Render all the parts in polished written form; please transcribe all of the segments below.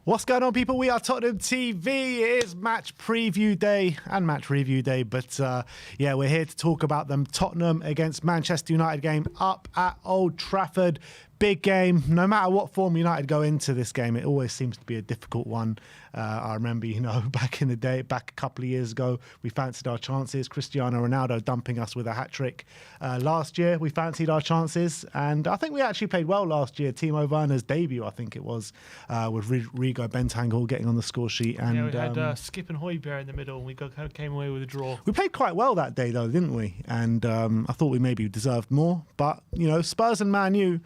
What's going on, people? We are Tottenham TV. It is match preview day and match review day, but yeah, we're here to talk about them. Tottenham against Manchester United game up at Old Trafford. Big game. No matter what form United go into this game, it always seems to be a difficult one. I remember, back in the day, back a couple of years ago, we fancied our chances. Cristiano Ronaldo dumping us with a hat-trick. Last year, we fancied our chances, and I think we actually played well last year. Timo Werner's debut, I think it was, with Rigo Bentangle getting on the score sheet. And we had Skip and Højbjerg in the middle, and we came away with a draw. We played quite well that day, though, didn't we? And I thought we maybe deserved more. But, Spurs and Man U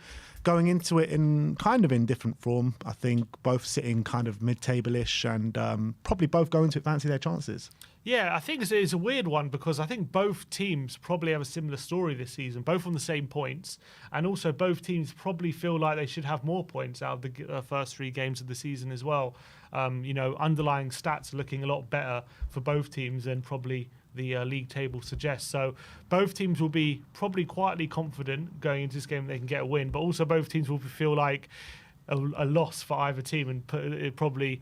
going into it in different form. I think both sitting kind of mid-table-ish and probably both going to fancy their chances. Yeah, I think it's a weird one because I think both teams probably have a similar story this season, both on the same points, and also both teams probably feel like they should have more points out of the first three games of the season as well. Underlying stats are looking a lot better for both teams than probably the league table suggests. So both teams will be probably quietly confident going into this game that they can get a win, but also both teams will feel like a loss for either team, and it probably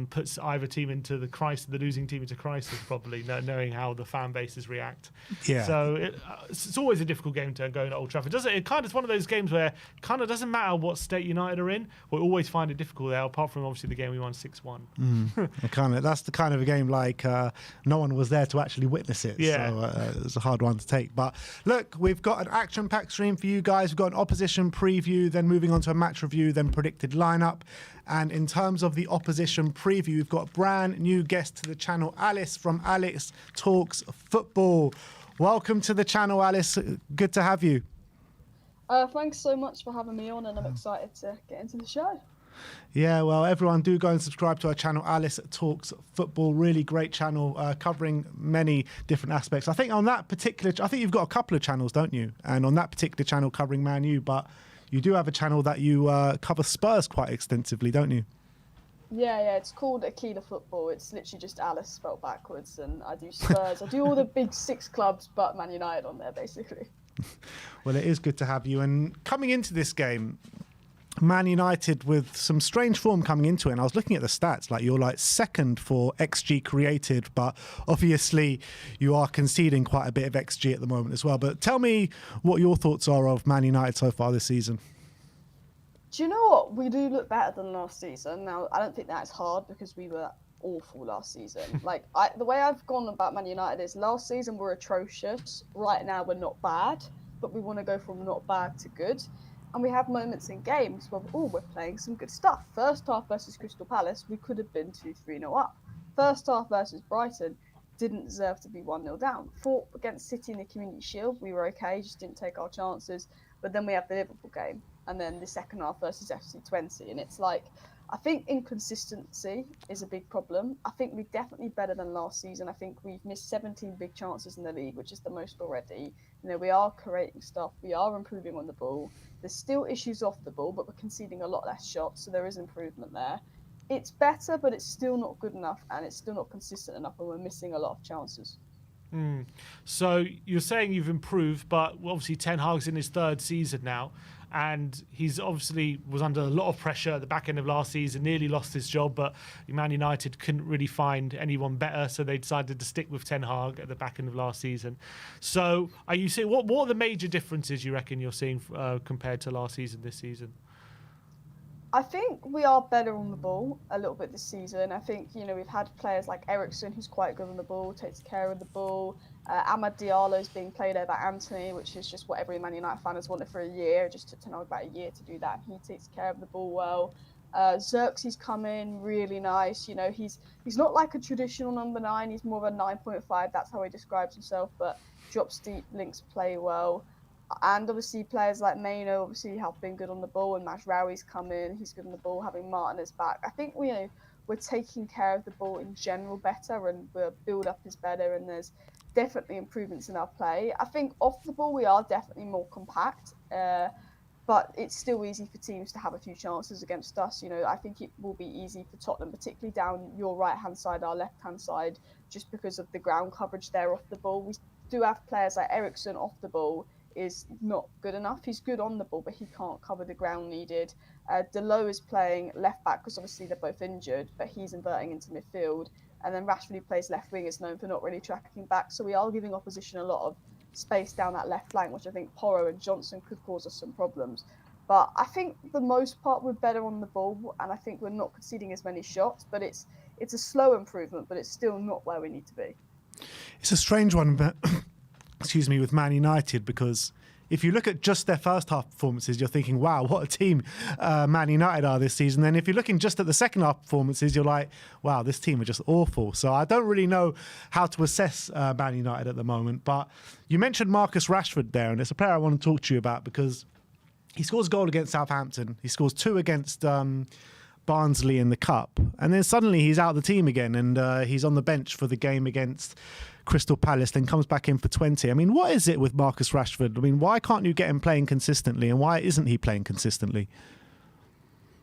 puts either team into the crisis, the losing team into crisis, probably knowing how the fan bases react. Yeah. So it's always a difficult game to go to Old Trafford. It kind of is one of those games where kind of doesn't matter what state United are in, we'll always find it difficult there. Apart from obviously the game we won 6-1. That's the kind of a game like no one was there to actually witness it. Yeah. So it's a hard one to take. But look, we've got an action-packed stream for you guys. We've got an opposition preview, then moving on to a match review, then predicted lineup. And in terms of the opposition preview, we've got a brand new guest to the channel, Alice from Alex Talks Football. Welcome to the channel, Alice. Good to have you. Thanks so much for having me on, and I'm excited to get into the show. Yeah, well, everyone do go and subscribe to our channel, Alice Talks Football. Really great channel, covering many different aspects. I think you've got a couple of channels, don't you? And on that particular channel covering Man U, but you do have a channel that you cover Spurs quite extensively, don't you? Yeah, it's called Aquila Football. It's literally just Alice spelled backwards, and I do Spurs. I do all the big six clubs, but Man United on there, basically. Well, it is good to have you. And coming into this game, Man United with some strange form coming into it, and I was looking at the stats, like you're second for XG created, but obviously you are conceding quite a bit of XG at the moment as well. But tell me what your thoughts are of Man United so far this season. Do you know what? We do look better than last season. Now, I don't think that's hard because we were awful last season. The way I've gone about Man United is last season we're atrocious. Right now we're not bad, but we want to go from not bad to good. And we have moments in games where we're playing some good stuff. First half versus Crystal Palace, we could have been 2-3-0 up. First half versus Brighton, didn't deserve to be 1-0 down. Fought against City in the Community Shield, we were okay, just didn't take our chances. But then we have the Liverpool game, and then the second half versus FC20. And it's I think inconsistency is a big problem. I think we're definitely better than last season. I think we've missed 17 big chances in the league, which is the most already. We are creating stuff. We are improving on the ball. There's still issues off the ball, but we're conceding a lot less shots, so there is improvement there. It's better, but it's still not good enough, and it's still not consistent enough, and we're missing a lot of chances. So you're saying you've improved, but obviously Ten Hag's in his third season now, and he's obviously was under a lot of pressure at the back end of last season, nearly lost his job, but Man United couldn't really find anyone better, so they decided to stick with Ten Hag at the back end of last season. So are you seeing what are the major differences you reckon you're seeing compared to last season this season? I think we are better on the ball a little bit this season. I think, we've had players like Eriksen, who's quite good on the ball, takes care of the ball. Amad Diallo's being played over Anthony, which is just what every Man United fan has wanted for a year. It just took Ten Hag about a year to do that. He takes care of the ball well. Xerxes come in, really nice. He's not like a traditional number 9. He's more of a 9.5. That's how he describes himself, but drops deep, links play well. And obviously players like Maino obviously have been good on the ball, and Mazraoui's come in, he's good on the ball, having Martinez back. I think we're taking care of the ball in general better, and the build-up is better, and there's definitely improvements in our play. I think off the ball we are definitely more compact, but it's still easy for teams to have a few chances against us. I think it will be easy for Tottenham, particularly down your right-hand side, our left-hand side, just because of the ground coverage there off the ball. We do have players like Eriksen off the ball is not good enough. He's good on the ball, but he can't cover the ground needed. Delo is playing left back because obviously they're both injured, but he's inverting into midfield. And then Rashford, who plays left wing, is known for not really tracking back. So we are giving opposition a lot of space down that left flank, which I think Porro and Johnson could cause us some problems. But I think for the most part we're better on the ball, and I think we're not conceding as many shots. But it's a slow improvement, but it's still not where we need to be. It's a strange one, but excuse me, with Man United, because if you look at just their first half performances, you're thinking, wow, what a team Man United are this season. Then if you're looking just at the second half performances, you're like, wow, this team are just awful. So I don't really know how to assess Man United at the moment. But you mentioned Marcus Rashford there, and it's a player I want to talk to you about because he scores a goal against Southampton. He scores 2 against Barnsley in the Cup. And then suddenly he's out of the team again, and he's on the bench for the game against Crystal Palace, then comes back in for 20. I mean, what is it with Marcus Rashford? I mean, why can't you get him playing consistently, and why isn't he playing consistently?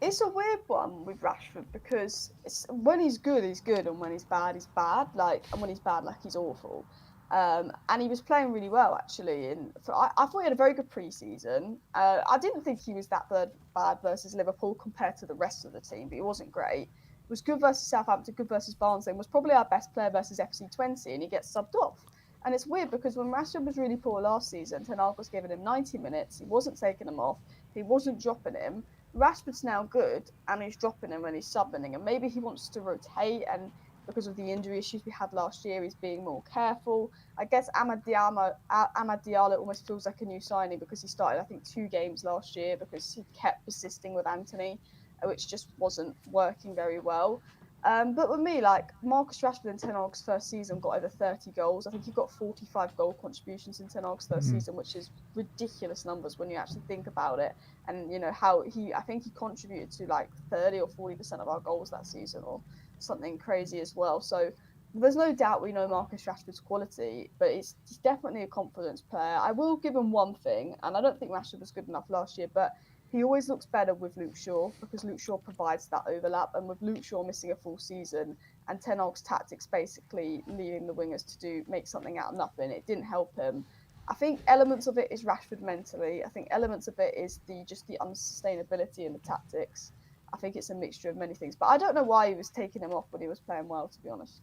It's a weird one with Rashford because when he's good, and when he's bad, he's bad. And when he's bad, he's awful. And he was playing really well, actually. I thought he had a very good pre-season. I didn't think he was that bad versus Liverpool compared to the rest of the team, but he wasn't great. Was good versus Southampton, good versus Barnsley, and was probably our best player versus FC20, and he gets subbed off. And it's weird because when Rashford was really poor last season, Ten Hag was giving him 90 minutes, he wasn't taking him off, he wasn't dropping him. Rashford's now good, and he's dropping him when he's subbing, and maybe he wants to rotate, and because of the injury issues we had last year, he's being more careful. I guess Amad Diallo almost feels like a new signing because he started, I think, 2 games last year because he kept persisting with Anthony, which just wasn't working very well. But with me, Marcus Rashford in Ten Hag's first season got over 30 goals. I think he got 45 goal contributions in Ten Hag's first season, which is ridiculous numbers when you actually think about it. And how I think he contributed to 30 or 40% of our goals that season, or something crazy as well. So there's no doubt we know Marcus Rashford's quality, but he's definitely a confidence player. I will give him one thing, and I don't think Rashford was good enough last year, but he always looks better with Luke Shaw because Luke Shaw provides that overlap, and with Luke Shaw missing a full season and Ten Hag's tactics basically leaving the wingers to make something out of nothing, it didn't help him. I think elements of it is Rashford mentally. I think elements of it is the unsustainability in the tactics. I think it's a mixture of many things, but I don't know why he was taking him off when he was playing well, to be honest.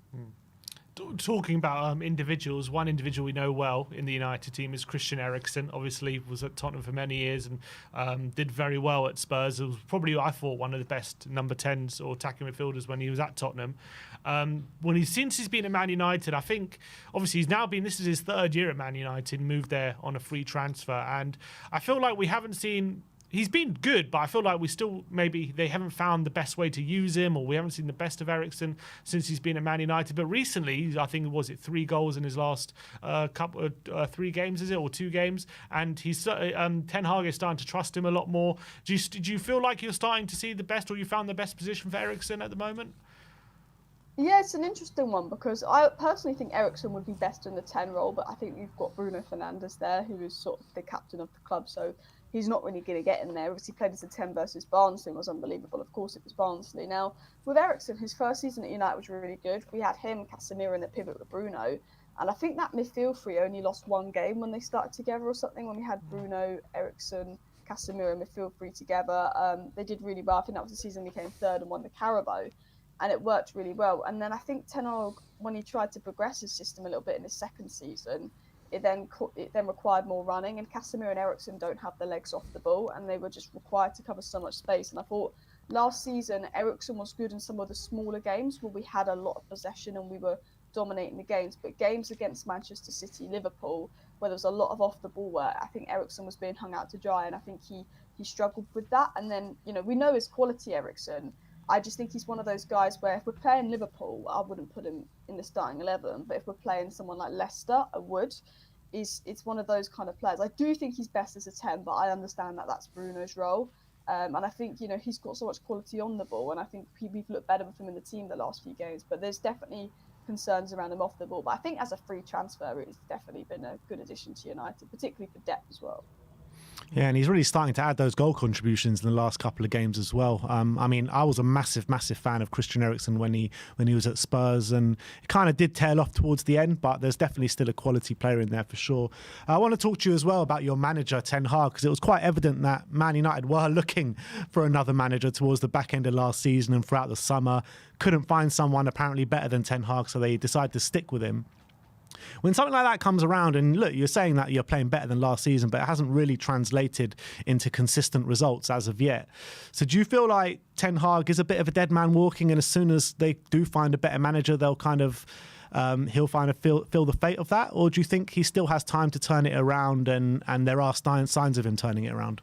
Talking about individuals, one individual we know well in the United team is Christian Eriksen. Obviously was at Tottenham for many years and did very well at Spurs. It was probably, I thought, one of the best number 10s or attacking midfielders when he was at Tottenham. Since he's been at Man United, I think, obviously this is his 3rd year at Man United, moved there on a free transfer, and I feel like we haven't seen... He's been good, but I feel like they haven't found the best way to use him, or we haven't seen the best of Eriksen since he's been at Man United. But recently, I think, 3 goals in his last 3 games, is it, or 2 games? And he's Ten Hag is starting to trust him a lot more. Do you feel like you're starting to see the best, or you found the best position for Eriksen at the moment? Yeah, it's an interesting one because I personally think Eriksen would be best in the 10 role, but I think we've got Bruno Fernandes there, who is sort of the captain of the club, so he's not really going to get in there. Obviously, played as a 10 versus Barnsley and was unbelievable. Of course, it was Barnsley. Now, with Eriksen, his first season at United was really good. We had him, Casemiro, and the pivot with Bruno. And I think that midfield three only lost 1 game when they started together or something, when we had Bruno, Eriksen, Casemiro, midfield three together. They did really well. I think that was the season we came 3rd and won the Carabao. And it worked really well. And then I think Ten Hag, when he tried to progress his system a little bit in his 2nd season, it then required more running, and Casemiro and Eriksen don't have the legs off the ball, and they were just required to cover so much space. And I thought last season Eriksen was good in some of the smaller games where we had a lot of possession and we were dominating the games, but games against Manchester City, Liverpool, where there was a lot of off the ball work, I think Eriksen was being hung out to dry, and I think he struggled with that. And then we know his quality, Eriksen. I just think he's one of those guys where if we're playing Liverpool, I wouldn't put him in the starting 11. But if we're playing someone like Leicester, I would. It's one of those kind of players. I do think he's best as a 10, but I understand that that's Bruno's role. And I think, he's got so much quality on the ball, and I think we've looked better with him in the team the last few games. But there's definitely concerns around him off the ball. But I think as a free transfer, it's definitely been a good addition to United, particularly for depth as well. Yeah, and he's really starting to add those goal contributions in the last couple of games as well. I mean, I was a massive fan of Christian Eriksen when he was at Spurs, and it kind of did tail off towards the end, but there's definitely still a quality player in there for sure. I want to talk to you as well about your manager, Ten Hag, because it was quite evident that Man United were looking for another manager towards the back end of last season and throughout the summer. Couldn't find someone apparently better than Ten Hag, so they decided to stick with him. When something like that comes around, and look, you're saying that you're playing better than last season, but it hasn't really translated into consistent results as of yet. So do you feel like Ten Hag is a bit of a dead man walking, and as soon as they do find a better manager, they'll kind of he'll feel the fate of that? Or do you think he still has time to turn it around, and there are signs of him turning it around?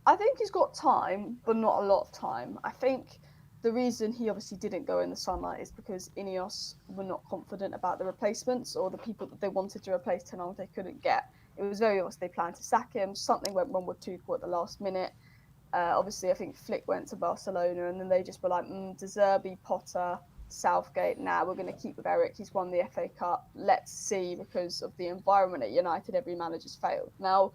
I think he's got time, but not a lot of time. I think the reason he obviously didn't go in the summer is because Ineos were not confident about the replacements, or the people that they wanted to replace Ten Hag they couldn't get. It was very obvious they planned to sack him. Something went wrong with Tuchel at the last minute. Obviously, I think Flick went to Barcelona, and then they just were like, De Zerbi, Potter, Southgate, we're going to keep with Eric. He's won the FA Cup. Let's see, because of the environment at United, every manager's failed. Now,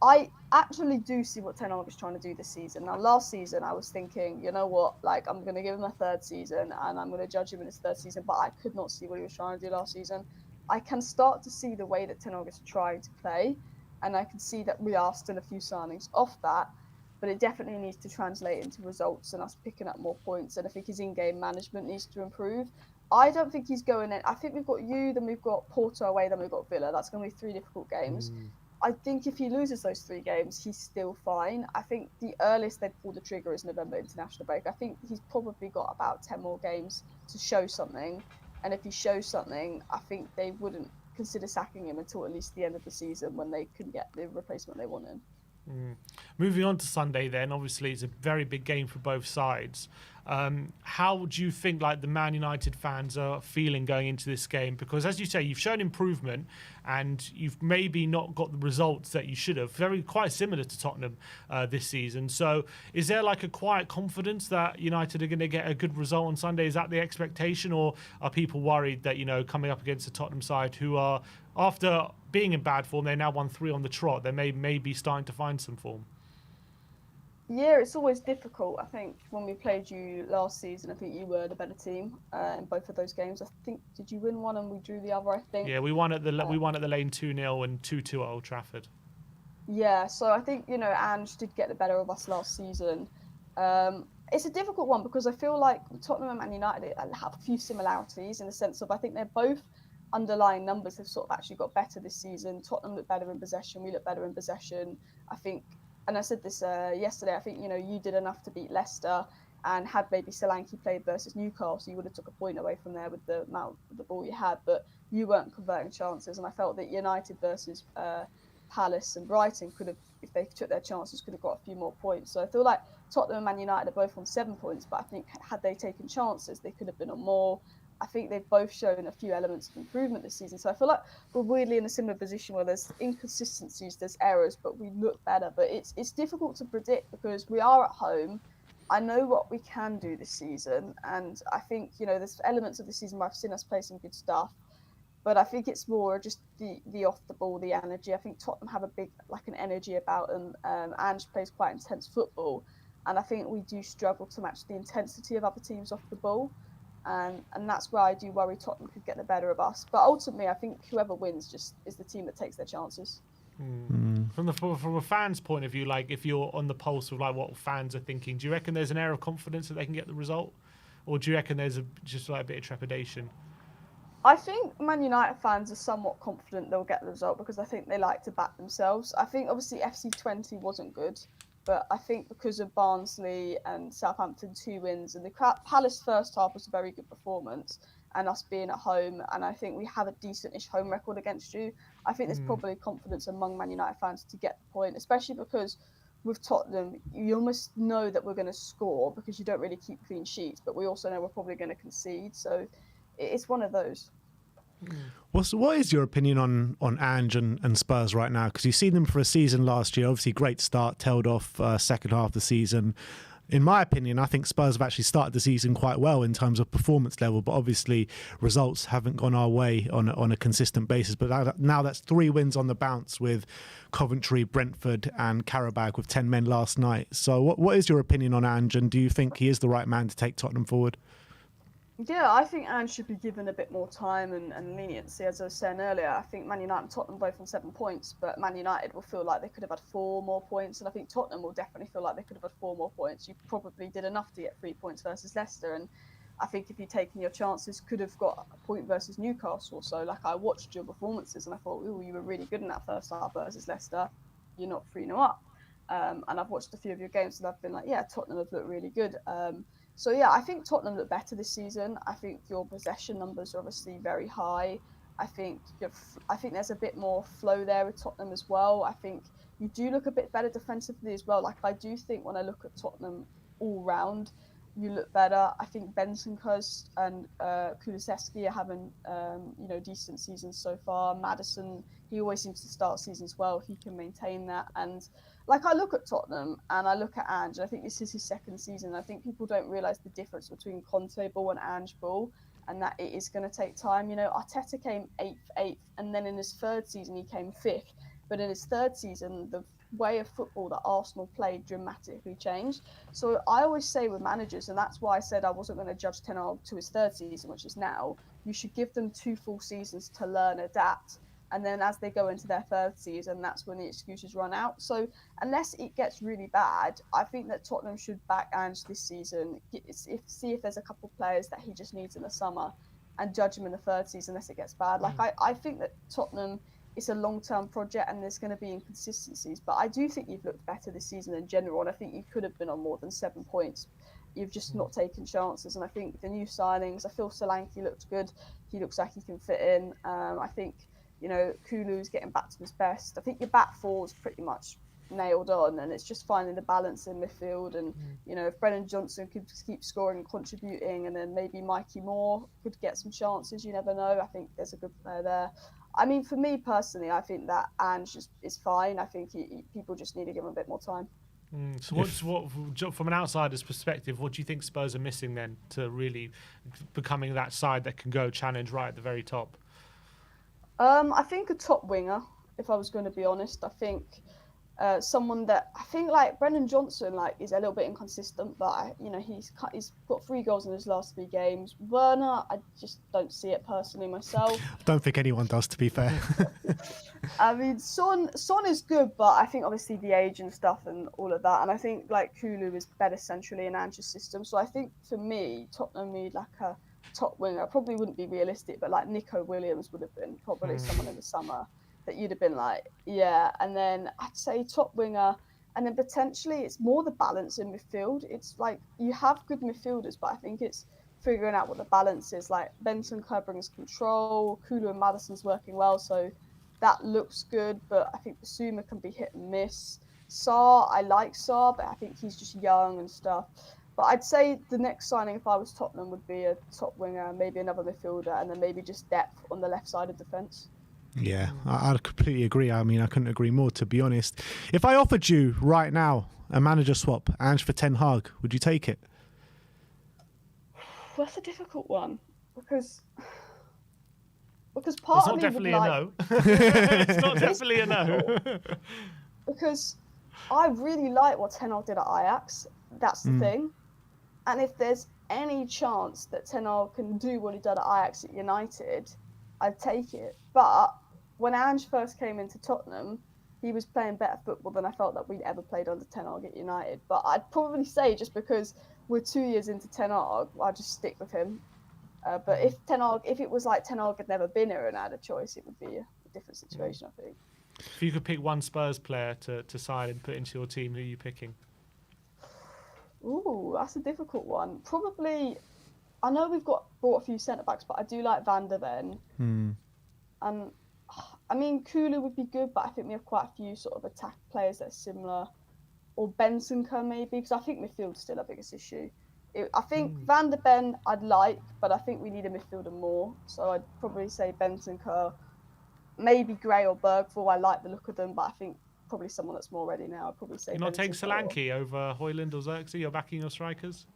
I actually do see what Ten Hag is trying to do this season. Now, last season, I was thinking, you know what, like, I'm going to give him a third season and I'm going to judge him in his third season, but I could not see what he was trying to do last season. I can start to see the way that Ten Hag is trying to play, and I can see that we are still a few signings off that, but it definitely needs to translate into results and us picking up more points, and I think his in-game management needs to improve. I don't think he's going in. I think we've got then we've got Porto away, then we've got Villa. That's going to be 3 difficult games. I think if he loses those 3 games, he's still fine. I think the earliest they'd pull the trigger is November international break. I think he's probably got about 10 more games to show something. And if he shows something, I think they wouldn't consider sacking him until at least the end of the season, when they can get the replacement they wanted. Moving on to Sunday then, obviously it's a very big game for both sides. How do you think like the Man United fans are feeling going into this game? Because as you say, you've shown improvement and you've maybe not got the results that you should have. Quite similar to Tottenham this season. So is there like a quiet confidence that United are going to get a good result on Sunday? Is that the expectation, or are people worried that, coming up against the Tottenham side who are, after being in bad form, they now won 3 on the trot, they may be starting to find some form? Yeah, it's always difficult. I think when we played you last season, I think you were the better team in both of those games. I think, did you win one and we drew the other, I think? Yeah, we won at the Lane 2-0 and 2-2 at Old Trafford. Yeah, so I think, Ange did get the better of us last season. It's a difficult one because I feel like Tottenham and Man United have a few similarities in the sense of, I think they're both underlying numbers have sort of actually got better this season. Tottenham look better in possession, we look better in possession. I think, and I said this yesterday, I think, you did enough to beat Leicester, and had maybe Solanke played versus Newcastle, you would have took a point away from there with the amount of the ball you had, but you weren't converting chances. And I felt that United versus Palace and Brighton could have, if they took their chances, could have got a few more points. So I feel like Tottenham and Man United are both on 7 points, but I think had they taken chances, they could have been on more. I think they've both shown a few elements of improvement this season. So I feel like we're weirdly in a similar position where there's inconsistencies, there's errors, but we look better. But it's difficult to predict because we are at home. I know what we can do this season. And I think, there's elements of the season where I've seen us play some good stuff. But I think it's more just the off the ball, the energy. I think Tottenham have a big, an energy about them. Ange plays quite intense football. And I think we do struggle to match the intensity of other teams off the ball. And that's where I do worry Tottenham could get the better of us. But ultimately, I think whoever wins just is the team that takes their chances. From a fan's point of view, like if you're on the pulse of like what fans are thinking, do you reckon there's an air of confidence that they can get the result, or do you reckon there's just a bit of trepidation? I think Man United fans are somewhat confident they'll get the result because I think they like to back themselves. I think obviously FC20 wasn't good. But I think because of Barnsley and Southampton 2 wins, and the Palace first half was a very good performance, and us being at home, and I think we have a decent-ish home record against you, I think there's probably confidence among Man United fans to get the point, especially because with Tottenham, you almost know that we're going to score because you don't really keep clean sheets, but we also know we're probably going to concede. So it's one of those. What is your opinion on Ange and Spurs right now? Because you've seen them for a season last year. Obviously, great start, tailed off second half of the season. In my opinion, I think Spurs have actually started the season quite well in terms of performance level, but obviously results haven't gone our way on a consistent basis. But now that's 3 wins on the bounce with Coventry, Brentford and Qarabağ with 10 men last night. So what is your opinion on Ange, and do you think he is the right man to take Tottenham forward? Yeah, I think Ange should be given a bit more time and leniency. As I was saying earlier, I think Man United and Tottenham both on 7 points, but Man United will feel like they could have had 4 more points, and I think Tottenham will definitely feel like they could have had 4 more points. You probably did enough to get 3 points versus Leicester, and I think if you'd taken your chances, could have got a point versus Newcastle. So, like, I watched your performances and I thought, ooh, you were really good in that first half versus Leicester. You're not 3-0 up. And I've watched a few of your games and I've been like, yeah, Tottenham have looked really good. So yeah, I think Tottenham look better this season. I think your possession numbers are obviously very high. I think there's a bit more flow there with Tottenham as well. I think you do look a bit better defensively as well. Like, I do think when I look at Tottenham all round, you look better. I think Bentancur and Kulusevski are having decent seasons so far. Maddison, he always seems to start seasons well. He can maintain that. And like, I look at Tottenham and I look at Ange. I think this is his 2nd season. I think people don't realise the difference between Conte ball and Ange ball, and that it is going to take time. You know, Arteta came 8th, and then in his 3rd season he came 5th. But in his 3rd season, the way of football that Arsenal played dramatically changed. So I always say with managers, and that's why I said I wasn't going to judge Ten Hag to his 3rd season, which is now, you should give them 2 full seasons to learn, adapt. And then as they go into their 3rd season, that's when the excuses run out. So unless it gets really bad, I think that Tottenham should back Ange this season, see if there's a couple of players that he just needs in the summer, and judge him in the 3rd season unless it gets bad. Like, I think that Tottenham, it's a long-term project and there's going to be inconsistencies. But I do think you've looked better this season in general, and I think you could have been on more than 7 points. You've just not taken chances. And I think the new signings, I feel Solanke looked good. He looks like he can fit in. I think, Kulu's getting back to his best. I think your back four is pretty much nailed on, and it's just finding the balance in midfield. And, if Brennan Johnson could keep scoring and contributing, and then maybe Mikey Moore could get some chances, you never know. I think there's a good player there. I mean, for me personally, I think that Ange is fine. I think people just need to give him a bit more time. So what, from an outsider's perspective, what do you think Spurs are missing then to really becoming that side that can go challenge right at the very top? I think a top winger, if I was going to be honest. I think someone that, I think, like Brennan Johnson, like, is a little bit inconsistent, but he's got 3 goals in his last 3 games. Werner, I just don't see it personally myself. I don't think anyone does, to be fair. I mean, Son is good, but I think obviously the age and stuff and all of that, and I think like Kulu is better centrally in Ange's system. So I think for me, Tottenham need like a top winger. Probably wouldn't be realistic, but like Nico Williams would have been probably someone in the summer that you'd have been like, yeah. And then I'd say top winger, and then potentially it's more the balance in midfield. It's like you have good midfielders, but I think it's figuring out what the balance is. Like Bentancur brings control, Kulu and Maddison's working well, so that looks good. But I think Basuma can be hit and miss. Sarr, I like Sarr, but I think he's just young and stuff. But I'd say the next signing, if I was Tottenham, would be a top winger, maybe another midfielder, and then maybe just depth on the left side of defence. Yeah, I completely agree. I mean, I couldn't agree more, to be honest. If I offered you right now a manager swap, Ange for Ten Hag, would you take it? That's a difficult one because part of me would like... It's not definitely a no. Because I really like what Ten Hag did at Ajax. That's the thing. And if there's any chance that Ten Hag can do what he did at Ajax at United, I'd take it. But when Ange first came into Tottenham, he was playing better football than I felt that we'd ever played under Ten Hag at United. But I'd probably say, just because we're 2 years into Ten Hag, I'd just stick with him. But if it was like Ten Hag had never been here and had a choice, it would be a different situation, I think. If you could pick one Spurs player to sign and put into your team, who are you picking? Ooh, that's a difficult one. Probably, I know we've brought a few centre-backs, but I do like Van der Ven. And, I mean, Kulu would be good, but I think we have quite a few sort of attack players that are similar. Or Bentancur maybe, because I think midfield's still our biggest issue. I think Van der Ven I'd like, but I think we need a midfielder more. So I'd probably say Bentancur, maybe Gray or Bergvall. I like the look of them, but I think probably someone that's more ready now. I'd probably say. You're not taking Benson Solanke over Højlund or Xerxes? You're backing your strikers?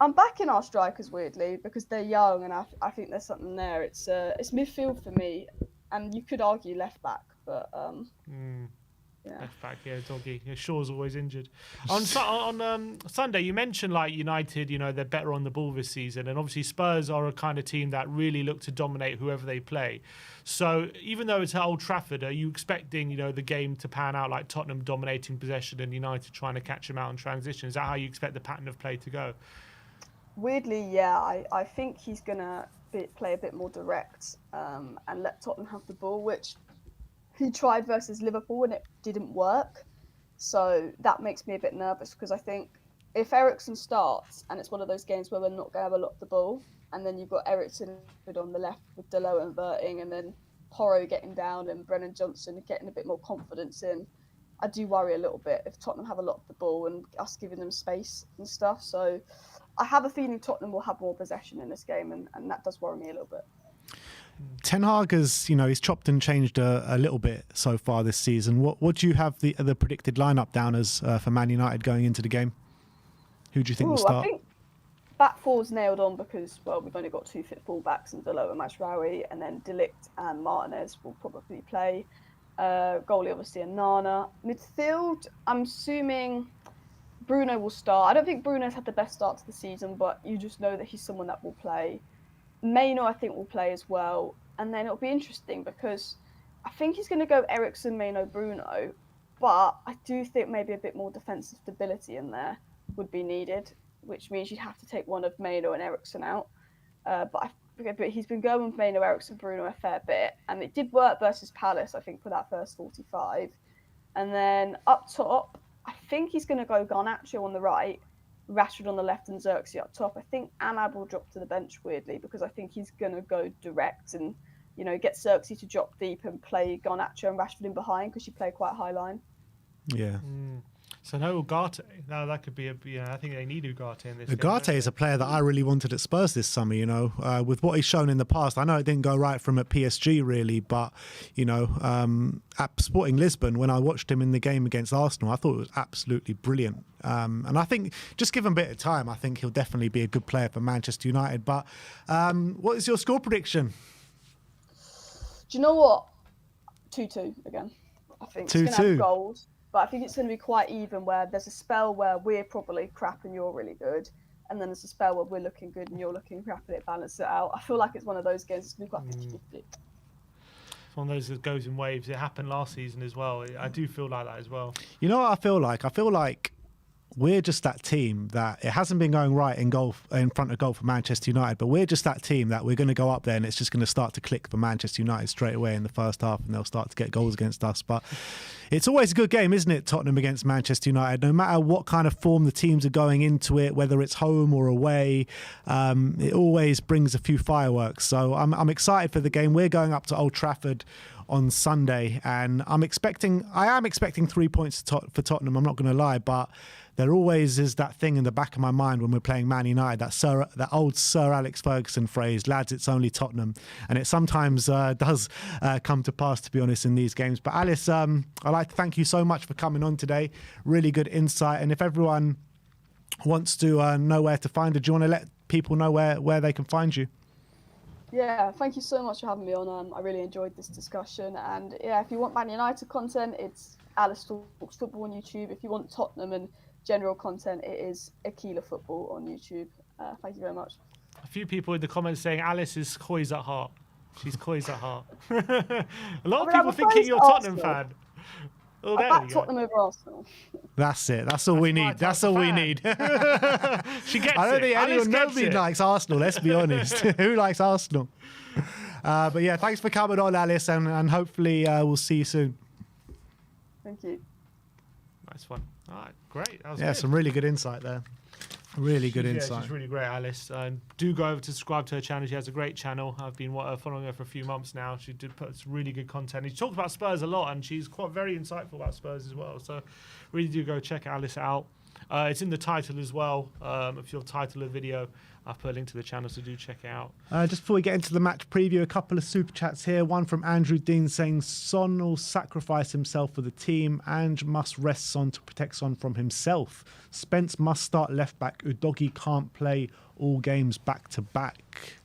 I'm backing our strikers weirdly because they're young and I think there's something there. It's midfield for me, and you could argue left back, but yeah. Left back, yeah, doggy. Yeah, Shaw's always injured. On Sunday, you mentioned like United, they're better on the ball this season, and obviously Spurs are a kind of team that really look to dominate whoever they play. So even though it's at Old Trafford, are you expecting, the game to pan out like Tottenham dominating possession and United trying to catch them out in transition? Is that how you expect the pattern of play to go? Weirdly, yeah, I think he's gonna play a bit more direct and let Tottenham have the ball, which he tried versus Liverpool and it didn't work. So that makes me a bit nervous because I think if Eriksen starts and it's one of those games where we're not going to have a lot of the ball, and then you've got Eriksen on the left with Delo inverting and then Porro getting down and Brennan Johnson getting a bit more confidence in, I do worry a little bit if Tottenham have a lot of the ball and us giving them space and stuff. So I have a feeling Tottenham will have more possession in this game, and that does worry me a little bit. Ten Hag has, he's chopped and changed a little bit so far this season. What do you have the predicted lineup down as for Man United going into the game? Who do you think will start? I think back four's nailed on because, well, we've only got 2 fit fullbacks and Delo and Mazraoui, and then De Ligt and Martinez will probably play. Goalie, obviously, and Nana. Midfield, I'm assuming Bruno will start. I don't think Bruno's had the best start to the season, but you just know that he's someone that will play. Maino, I think, will play as well. And then it'll be interesting because I think he's going to go Eriksen, Maino, Bruno. But I do think maybe a bit more defensive stability in there would be needed, which means you'd have to take one of Maino and Eriksen out. But he's been going with Maino, Eriksen, Bruno a fair bit. And it did work versus Palace, I think, for that first 45. And then up top, I think he's going to go Garnacho on the right, Rashford on the left and Xerxes up top. I think Amad will drop to the bench weirdly because I think he's going to go direct and, get Xerxes to drop deep and play Garnacho and Rashford in behind because you play quite a high line. Yeah. So no Ugarte. No, that could be I think they need Ugarte in this. Ugarte is a player that I really wanted at Spurs this summer. With what he's shown in the past. I know it didn't go right from at PSG really, but at Sporting Lisbon when I watched him in the game against Arsenal, I thought it was absolutely brilliant. And I think just give him a bit of time, I think he'll definitely be a good player for Manchester United. But what is your score prediction? Do you know what? 2-2 again. I think it's going to have goals. But I think it's going to be quite even where there's a spell where we're probably crap and you're really good. And then there's a spell where we're looking good and you're looking crap and it balances it out. I feel like it's one of those games that's going to be quite 50-50. It's one of those that goes in waves. It happened last season as well. I do feel like that as well. You know what I feel like? I feel like we're just that team that it hasn't been going right in front of goal for Manchester United, but we're just that team that we're going to go up there and it's just going to start to click for Manchester United straight away in the first half and they'll start to get goals against us. But it's always a good game, isn't it, Tottenham against Manchester United? No matter what kind of form the teams are going into it, whether it's home or away, it always brings a few fireworks. So I'm excited for the game. We're going up to Old Trafford on Sunday and I am expecting 3 points for Tottenham, I'm not going to lie, but there always is that thing in the back of my mind when we're playing Man United, that old Sir Alex Ferguson phrase, lads, it's only Tottenham. And it sometimes does come to pass, to be honest, in these games. But Alice, I'd like to thank you so much for coming on today. Really good insight. And if everyone wants to know where to find her, do you want to let people know where they can find you? Yeah, thank you so much for having me on. I really enjoyed this discussion. And yeah, if you want Man United content, it's Alice Talks Football on YouTube. If you want Tottenham and general content, it is Aquila Football on YouTube. Thank you very much. A few people in the comments saying Alice is coys at heart. She's coys at heart. A lot of people thinking you're a Tottenham fan. Oh, I back Tottenham over Arsenal. That's it. That's all we need. That's all we need. She gets it. I don't think nobody likes Arsenal, let's be honest. Who likes Arsenal? But yeah, thanks for coming on, Alice, and hopefully we'll see you soon. Thank you. Nice one. All right, great. That was good. Some really good insight there. Really good insight. She's really great, Alice. Do go over to subscribe to her channel. She has a great channel. I've been following her for a few months now. She did put some really good content. She talks about Spurs a lot, and she's quite very insightful about Spurs as well. So really do go check Alice out. It's in the title as well, of your title of video. I've put a link to the channel, so do check it out. Just before we get into the match preview, a couple of super chats here. One from Andrew Dean saying Son will sacrifice himself for the team. Ange must rest Son to protect Son from himself. Spence must start left back. Udogie can't play all games back to back.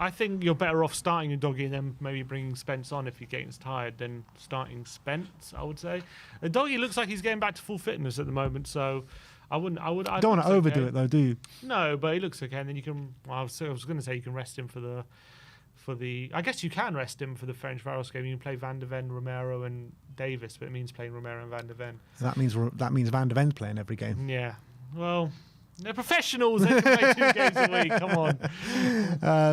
I think you're better off starting Udogie and then maybe bringing Spence on if you're getting tired than starting Spence, I would say. Udogie looks like he's getting back to full fitness at the moment, so I don't want to overdo it though, do you? No, but he looks okay, and then you can. Well, I was going to say you can rest him for the. I guess you can rest him for the French Varos game. You can play Van de Ven, Romero, and Davis, but it means playing Romero and Van de Ven. That means Van de Ven's playing every game. Yeah. Well, they're professionals. They can play 2 games a week. Come on.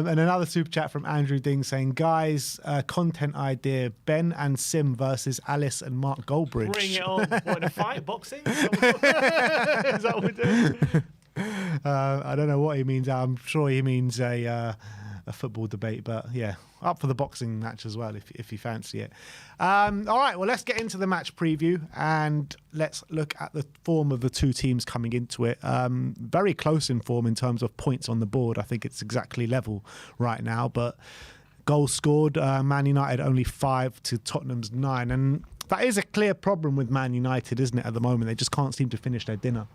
And another super chat from Andrew Ding saying, guys, content idea, Ben and Sim versus Alice and Mark Goldbridge. Bring it on. What, a fight? Boxing? Is that what we're doing? I don't know what he means. I'm sure he means a football debate, but yeah, up for the boxing match as well if you fancy it. All right, well, let's get into the match preview and let's look at the form of the two teams coming into it. Very close in form in terms of points on the board. I think it's exactly level right now, but goals scored, Man United only 5 to Tottenham's 9, and that is a clear problem with Man United, isn't it, at the moment? They just can't seem to finish their dinner.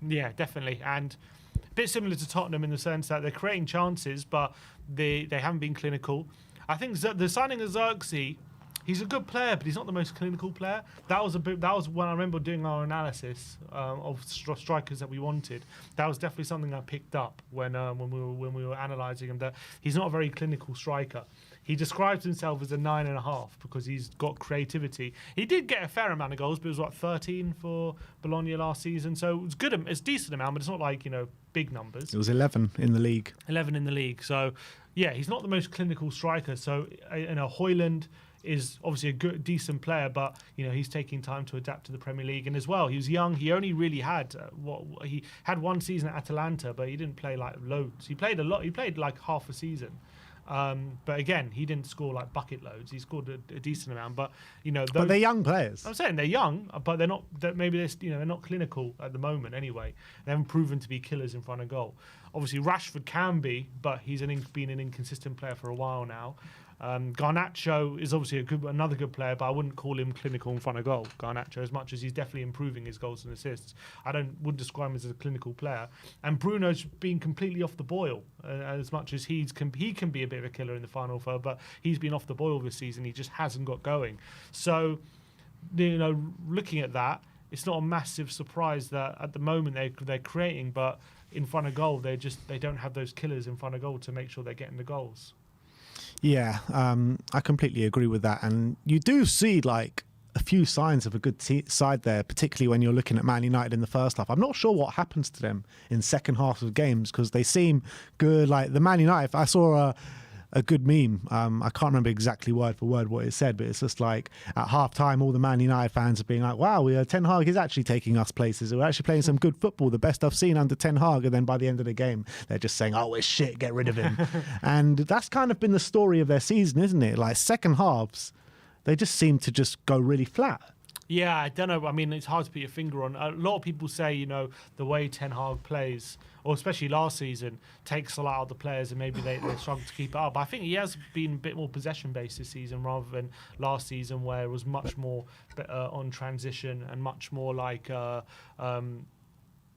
Yeah, definitely. And a bit similar to Tottenham in the sense that they're creating chances, but they haven't been clinical. I think the signing of Xerxes, he's a good player, but he's not the most clinical player. That was when I remember doing our analysis of strikers that we wanted. That was definitely something I picked up when we were analysing him. That he's not a very clinical striker. He describes himself as a 9.5 because he's got creativity. He did get a fair amount of goals, but it was 13 for Bologna last season. So it was good. It's a decent amount, but it's not like big numbers. It was 11 in the league. 11 in the league. So yeah, he's not the most clinical striker. So Højlund is obviously a good, decent player, but he's taking time to adapt to the Premier League. And as well, he was young. He only really had he had one season at Atalanta, but he didn't play like loads. He played a lot. He played like half a season. But again, he didn't score like bucket loads. He scored a decent amount. But but they're young players. I'm saying they're young, but they're not. Maybe they're not clinical at the moment. Anyway, they haven't proven to be killers in front of goal. Obviously, Rashford can be, but he's been an inconsistent player for a while now. Garnacho is obviously another good player, but I wouldn't call him clinical in front of goal. Garnacho, as much as he's definitely improving his goals and assists, wouldn't describe him as a clinical player. And Bruno's been completely off the boil, as much as he can be a bit of a killer in the final third, but he's been off the boil this season. He just hasn't got going. So, looking at that, it's not a massive surprise that at the moment they're creating, but in front of goal they don't have those killers in front of goal to make sure they're getting the goals. Yeah, I completely agree with that. And you do see like a few signs of a good side there, particularly when you're looking at Man United in the first half. I'm not sure what happens to them in second half of games because they seem good. Like the Man United, I saw a good meme. I can't remember exactly word for word what it said, but it's just like at half time, all the Man United fans are being like, wow, Ten Hag is actually taking us places. We're actually playing some good football, the best I've seen under Ten Hag. And then by the end of the game, they're just saying, oh, we're shit, get rid of him. And that's kind of been the story of their season, isn't it? Like second halves, they just seem to just go really flat. Yeah, I don't know. I mean, it's hard to put your finger on. A lot of people say, the way Ten Hag plays, or especially last season, takes a lot out of the players and maybe they struggle to keep it up. But I think he has been a bit more possession-based this season rather than last season where it was much more on transition and much more like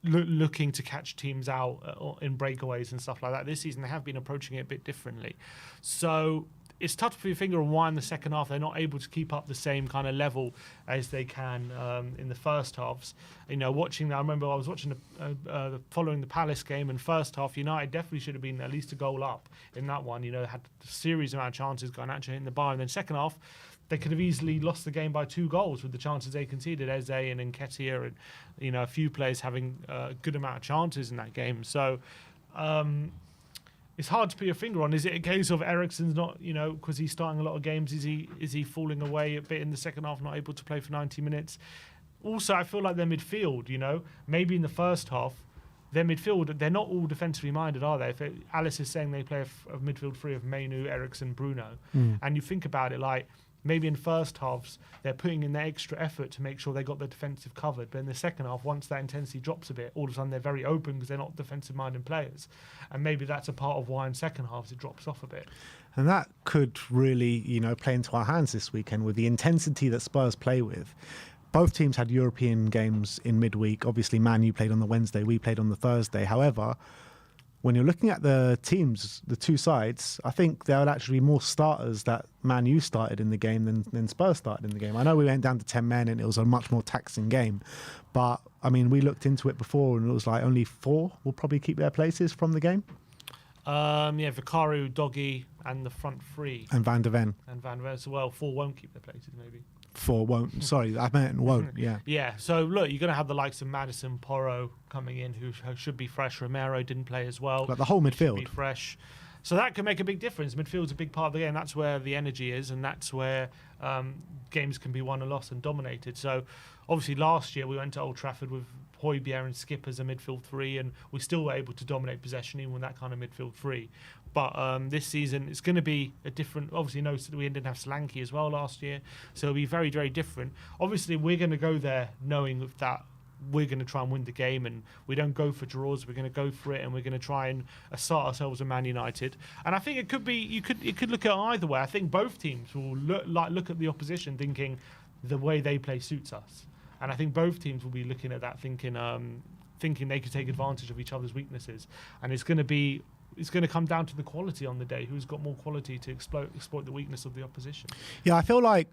looking to catch teams out in breakaways and stuff like that. This season, they have been approaching it a bit differently. So it's tough to put your finger on why in the second half they're not able to keep up the same kind of level as they can in the first halves. Watching that, I remember I was watching following the Palace game, and first half United definitely should have been at least a goal up in that one. Had a series amount of chances, Garnacho hitting the bar, and then second half they could have easily lost the game by 2 goals with the chances they conceded. Eze and Nketiah and a few players having a good amount of chances in that game. So. It's hard to put your finger on. Is it a case of Eriksen's not, because he's starting a lot of games, is he falling away a bit in the second half, not able to play for 90 minutes? Also, I feel like their midfield, maybe in the first half, their midfield, they're not all defensively minded, are they? Alice is saying they play a midfield three of Mainu, Eriksen, Bruno. And you think about it, like, maybe in first halves they're putting in their extra effort to make sure they got the defensive covered, but in the second half, once that intensity drops a bit, all of a sudden they're very open because they're not defensive-minded players, and maybe that's a part of why in second halves it drops off a bit. And that could really, play into our hands this weekend with the intensity that Spurs play with. Both teams had European games in midweek. Obviously, Man U played on the Wednesday, we played on the Thursday. However, when you're looking at the teams, the two sides, I think there would actually be more starters that Man U started in the game than Spurs started in the game. I know we went down to 10 men and it was a much more taxing game. But, I mean, we looked into it before and it was like only 4 will probably keep their places from the game. Vicario, Doggy, and the front 3. And Van der Ven. And Van der Ven as well. 4 won't keep their places, maybe. 4 won't. Sorry, I meant won't, yeah. Yeah, so look, you're going to have the likes of Maddison, Porro coming in, who should be fresh. Romero didn't play as well. But the whole midfield. Should be fresh. So that can make a big difference. Midfield's a big part of the game. That's where the energy is, and that's where games can be won and lost and dominated. So obviously last year we went to Old Trafford with Højbjerg and Skip as a midfield 3, and we still were able to dominate possession even with that kind of midfield 3. But this season it's going to be a different. Obviously, no, we didn't have Solanke as well last year, so it'll be very, very different. Obviously, we're going to go there knowing that we're going to try and win the game, and we don't go for draws. We're going to go for it, and we're going to try and assert ourselves as Man United. And I think it could be. It could look at either way. I think both teams will look at the opposition, thinking the way they play suits us. And I think both teams will be looking at that, thinking they could take advantage of each other's weaknesses. And it's going to come down to the quality on the day. Who's got more quality to exploit the weakness of the opposition? Yeah, I feel like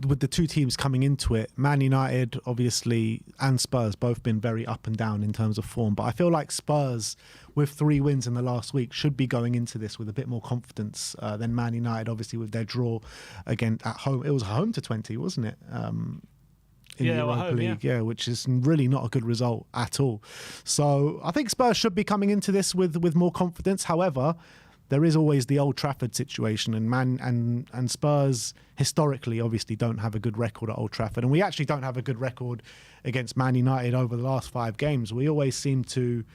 with the two teams coming into it, Man United, obviously, and Spurs both been very up and down in terms of form. But I feel like Spurs, with 3 wins in the last week, should be going into this with a bit more confidence than Man United, obviously, with their draw again at home. It was home to 20, wasn't it? In the Europa League, which is really not a good result at all. So I think Spurs should be coming into this with more confidence. However, there is always the Old Trafford situation, and Spurs historically obviously don't have a good record at Old Trafford, and we actually don't have a good record against Man United over the last 5 games. We always seem to.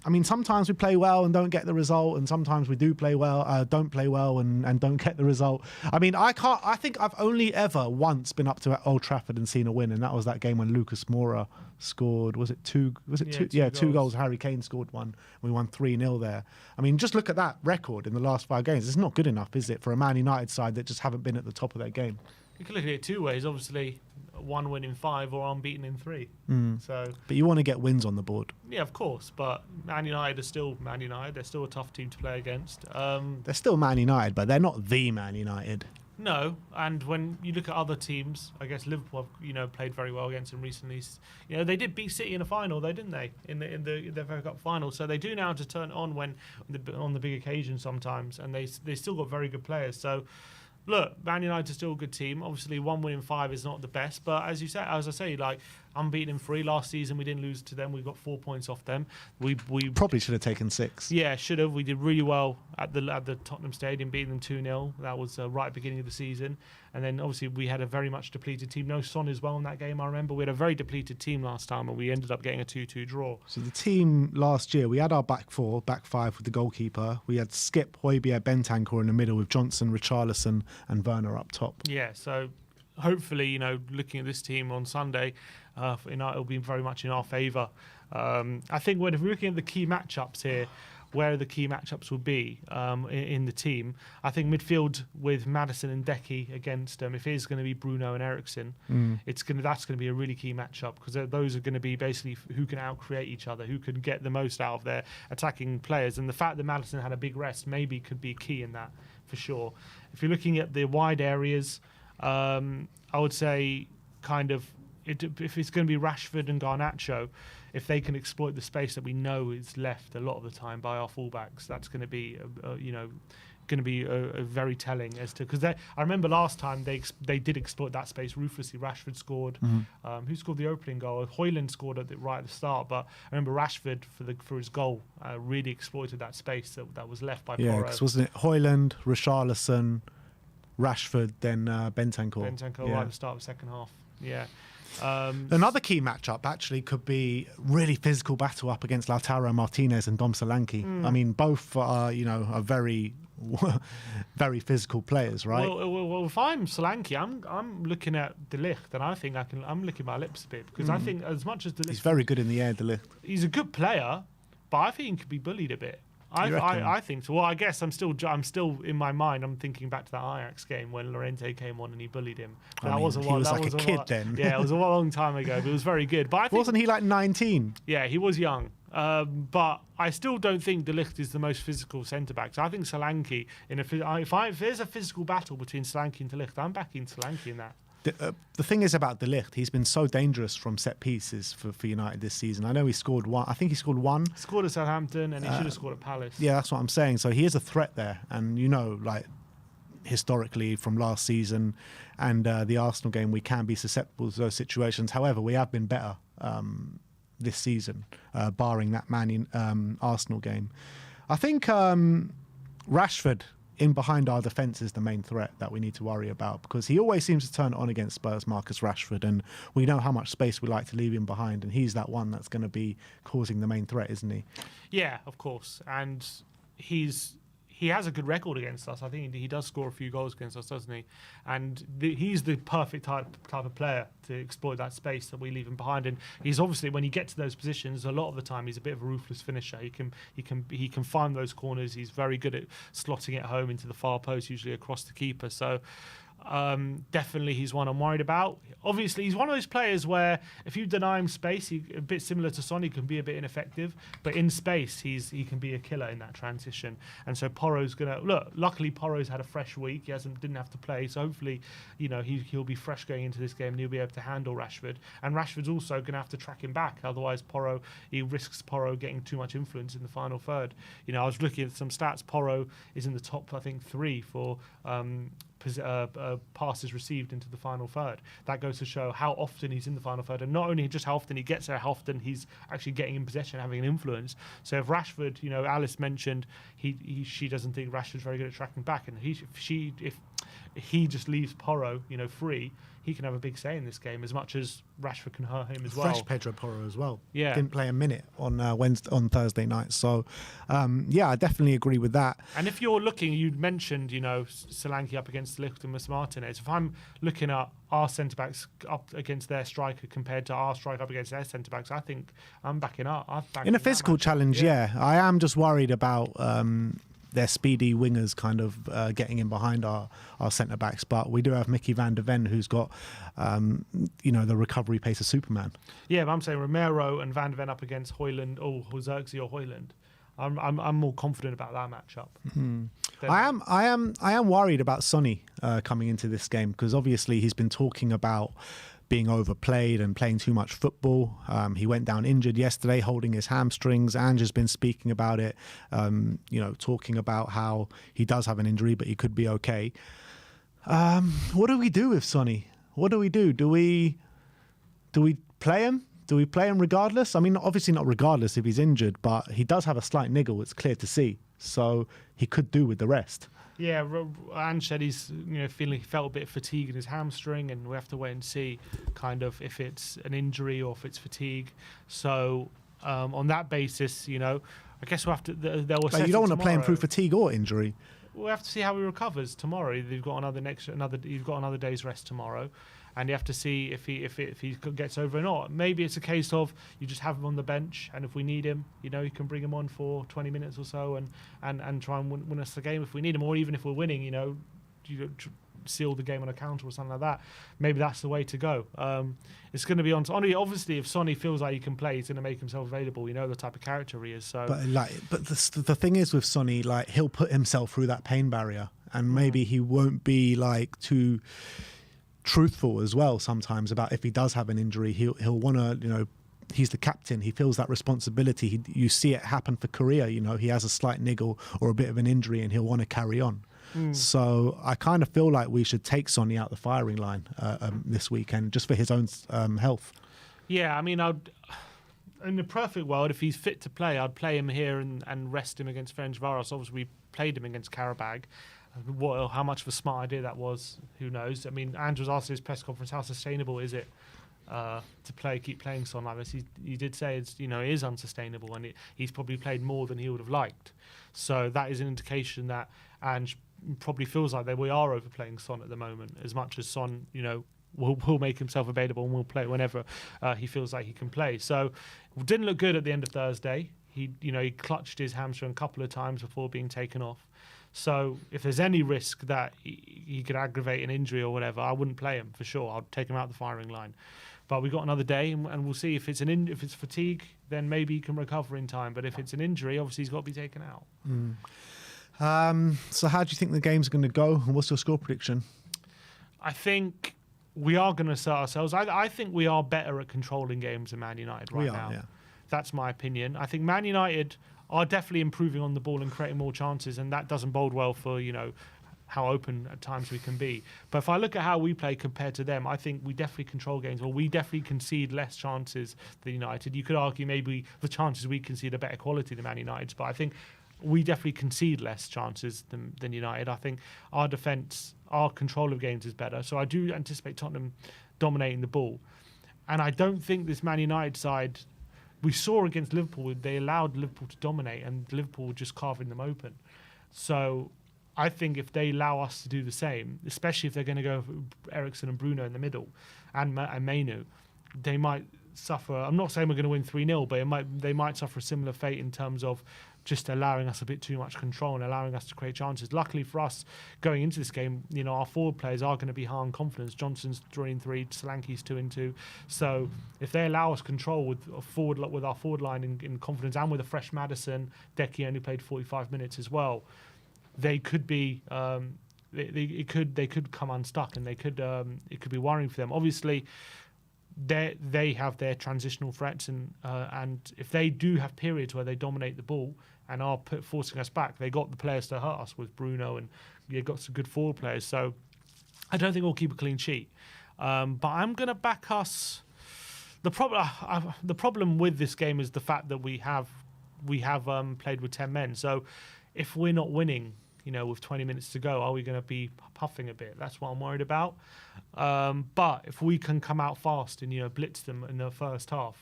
I mean, sometimes we play well and don't get the result, and sometimes we do play well, don't play well and don't get the result. I mean, I think I've only ever once been up to Old Trafford and seen a win, and that was that game when Lucas Moura scored. Was it 2? Was it 2? Yeah, 2 goals. Harry Kane scored 1. We won 3-0 there. I mean, just look at that record in the last 5 games. It's not good enough, is it, for a Man United side that just haven't been at the top of their game? You can look at it 2 ways. Obviously, 1 win in 5 or unbeaten in 3. So, but you want to get wins on the board. Yeah, of course. But Man United are still Man United. They're still a tough team to play against. They're still Man United, but they're not the Man United. No, and when you look at other teams, I guess Liverpool have, played very well against them recently. They did beat City in a final, though, didn't they? In the FA Cup final. So they do now to turn it on on the big occasion sometimes, and they still got very good players. So. Look, Man United is still a good team. Obviously, 1 win in 5 is not the best, but as I say, like unbeaten in 3 last season, we didn't lose to them. We got 4 points off them. We probably should have taken 6. Yeah, should have. We did really well at the Tottenham Stadium, beating them 2-0. That was right at the beginning of the season. And then obviously we had a very much depleted team. No Son as well in that game. I remember we had a very depleted team last time, and we ended up getting a 2-2 draw. So the team last year, we had our back 5 with the goalkeeper. We had Skip, Højbjerg, Bentancur in the middle with Johnson, Richarlison, and Werner up top. Yeah, so hopefully, looking at this team on Sunday, it'll be very much in our favour. I think if we're looking at the key matchups here, where the key matchups will be in the team, I think midfield with Maddison and Decky against if it is going to be Bruno and Eriksen, that's going to be a really key matchup, because those are going to be basically who can outcreate each other, who can get the most out of their attacking players, and the fact that Maddison had a big rest maybe could be key in that for sure. If you're looking at the wide areas, I would say if it's going to be Rashford and Garnacho, if they can exploit the space that we know is left a lot of the time by our fullbacks, that's going to be a very telling as to, because I remember last time they did exploit that space ruthlessly. Rashford scored. Who scored the opening goal? Højlund scored right at the start, but I remember Rashford for his goal really exploited that space that was left by Porro. Yeah, because wasn't it Højlund, Richarlison, Rashford, then Bentancur? Right at the start of the second half. Yeah. Another key matchup actually could be really physical battle up against Lautaro Martinez and Dom Solanke. I mean, both are very very physical players, right? Well, if I'm Solanke, I'm looking at De Ligt, and I think I'm licking my lips a bit because I think as much as De Ligt, He's very good in the air, De Ligt. he's a good player, but I think he could be bullied a bit. I think so. Well, I guess I'm still in my mind. I'm thinking back to that Ajax game when Lorente came on and he bullied him. He was like a kid then. Yeah, it was a long time ago, but it was very good. But I think, Wasn't he like 19? yeah, he was young. But I still don't think De Ligt is the most physical centre back. So I think Solanke, if there's a physical battle between Solanke and De Ligt, I'm backing Solanke in that. The thing is about De Ligt, he's been so dangerous from set pieces for United this season. I know he scored one. I think he scored one. Scored at Southampton, and he should have scored at Palace. Yeah, that's what I'm saying. So he is a threat there. And, like, historically from last season and the Arsenal game, we can be susceptible to those situations. However, we have been better this season, barring that Arsenal game. I think Rashford in behind our defence is the main threat that we need to worry about, because he always seems to turn it on against Spurs, Marcus Rashford, and we know how much space we like to leave him behind, and he's that one that's going to be causing the main threat, isn't he? Yeah, of course. And he has a good record against us. I think he does score a few goals against us, doesn't he? And he's the perfect type of player to exploit that space that we leave him behind. And he's obviously, when you get to those positions, a lot of the time he's a bit of a ruthless finisher. He can find those corners. He's very good at slotting it home into the far post, usually across the keeper. So definitely he's one I'm worried about. Obviously, he's one of those players where if you deny him space, a bit similar to Son, he can be a bit ineffective. But in space, he can be a killer in that transition. And so Porro's gonna look. Luckily, Porro's had a fresh week. He didn't have to play. So hopefully, he'll be fresh going into this game and he'll be able to handle Rashford. And Rashford's also gonna have to track him back. Otherwise, he risks Porro getting too much influence in the final third. I was looking at some stats. Porro is in the top, I think, 3 for passes received into the final third. That goes to show how often he's in the final third, and not only just how often he gets there, how often he's actually getting in possession, having an influence. So if Rashford, Alice mentioned she doesn't think Rashford's very good at tracking back, and if he just leaves Porro, free, he can have a big say in this game, as much as Rashford can hurt him as well. Fresh Pedro Porro as well. Yeah, didn't play a minute on Thursday night. So, I definitely agree with that. And if you're looking, you mentioned, Solanke up against Ligt and Martinez. If I'm looking at our centre backs up against their striker compared to our striker up against their centre backs, I think I'm backing up. In a physical challenge, yeah. I am just worried about their speedy wingers kind of getting in behind our centre backs, but we do have Mickey van der Ven, who's got the recovery pace of Superman. Yeah, but I'm saying Romero and van der Ven up against Højlund or Xerxes or Højlund. I'm more confident about that matchup. I am worried about Sonny coming into this game, because obviously he's been talking about being overplayed and playing too much football. He went down injured yesterday, holding his hamstrings. Ange has been speaking about it, talking about how he does have an injury, but he could be okay. What do we do with Sonny? What do we do? Do we play him? Do we play him regardless? I mean, obviously not regardless if he's injured, but he does have a slight niggle. It's clear to see. So he could do with the rest. Yeah, Ange said he's he felt a bit fatigued in his hamstring, and we have to wait and see kind of if it's an injury or if it's fatigue. So on that basis, I guess we'll have to. They'll assess. You don't want to play him tomorrow. through fatigue or injury. We'll have to see how he recovers tomorrow. You've got another day's rest tomorrow, and you have to see if he gets over or not. Maybe it's a case of you just have him on the bench, and if we need him, you can bring him on for 20 minutes or so and try and win us the game if we need him, or even if we're winning, seal the game on a counter or something like that. Maybe that's the way to go. It's going to be on. Obviously, if Sonny feels like he can play, he's going to make himself available. The type of character he is. So, but the thing is with Sonny, he'll put himself through that pain barrier, and maybe he won't be too truthful as well sometimes about if he does have an injury. He'll want to, he's the captain. He feels that responsibility. You see it happen for Korea. He has a slight niggle or a bit of an injury, and he'll want to carry on. So I kind of feel like we should take Sonny out the firing line this weekend, just for his own health. Yeah, I mean, in the perfect world, if he's fit to play, I'd play him here and rest him against Ferencvaros. Obviously, we played him against Karabag. How much of a smart idea that was, who knows? I mean, Andrew was asked in his press conference, how sustainable is it keep playing Son like this. He did say it is unsustainable, and he's probably played more than he would have liked. So that is an indication that Ange probably feels like we are overplaying Son at the moment, as much as Son, will make himself available and will play whenever he feels like he can play. So it didn't look good at the end of Thursday. He clutched his hamstring a couple of times before being taken off. So if there's any risk that he could aggravate an injury or whatever, I wouldn't play him for sure. I'd take him out the firing line. But we've got another day, and we'll see if it's fatigue, then maybe he can recover in time. But if it's an injury, obviously he's got to be taken out. So how do you think the game's going to go, and what's your score prediction? I think we are going to assert ourselves. I think we are better at controlling games than Man United right now. Yeah. That's my opinion. I think Man United are definitely improving on the ball and creating more chances, and that doesn't bode well for, how open at times we can be. But if I look at how we play compared to them, I think we definitely control games. Well, we definitely concede less chances than United. You could argue maybe the chances we concede are better quality than Man United's, but I think we definitely concede less chances than United. I think our defence, our control of games is better. So I do anticipate Tottenham dominating the ball. And I don't think this Man United side, we saw against Liverpool, they allowed Liverpool to dominate and Liverpool were just carving them open. So I think if they allow us to do the same, especially if they're going to go for Eriksen and Bruno in the middle and Mainu, they might suffer. I'm not saying we're going to win 3-0, but they might suffer a similar fate in terms of just allowing us a bit too much control and allowing us to create chances. Luckily for us, going into this game, our forward players are going to be high on confidence. Johnson's 3-3, Solanke's 2-2. So if they allow us control with our forward line in confidence, and with a fresh Maddison, Decky only played 45 minutes as well, they could be they could come unstuck, and it could be worrying for them. Obviously, they have their transitional threats, and if they do have periods where they dominate the ball and are forcing us back, they got the players to hurt us with Bruno, and you've got some good forward players. So I don't think we'll keep a clean sheet, but I'm going to back us. The problem with this game is the fact that we have played with 10 men. So if we're not winning, with 20 minutes to go, are we going to be puffing a bit? That's what I'm worried about. But if we can come out fast and blitz them in the first half,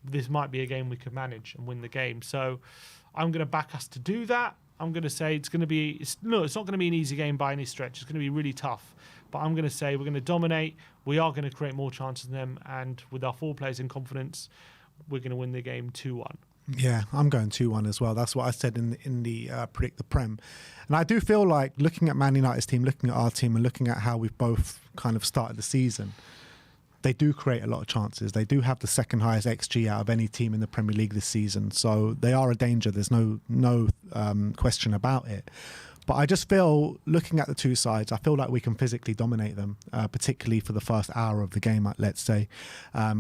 this might be a game we could manage and win the game. So I'm going to back us to do that. I'm going to say it's not going to be an easy game by any stretch. It's going to be really tough. But I'm going to say we're going to dominate. We are going to create more chances than them, and with our 4 players in confidence, we're going to win the game 2-1. Yeah, I'm going 2-1 as well. That's what I said in the Predict the Prem. And I do feel like, looking at Man United's team, looking at our team, and looking at how we've both kind of started the season, they do create a lot of chances. They do have the second highest XG out of any team in the Premier League this season. So they are a danger. There's no question about it. But I just feel, looking at the two sides, I feel like we can physically dominate them, particularly for the first hour of the game, let's say.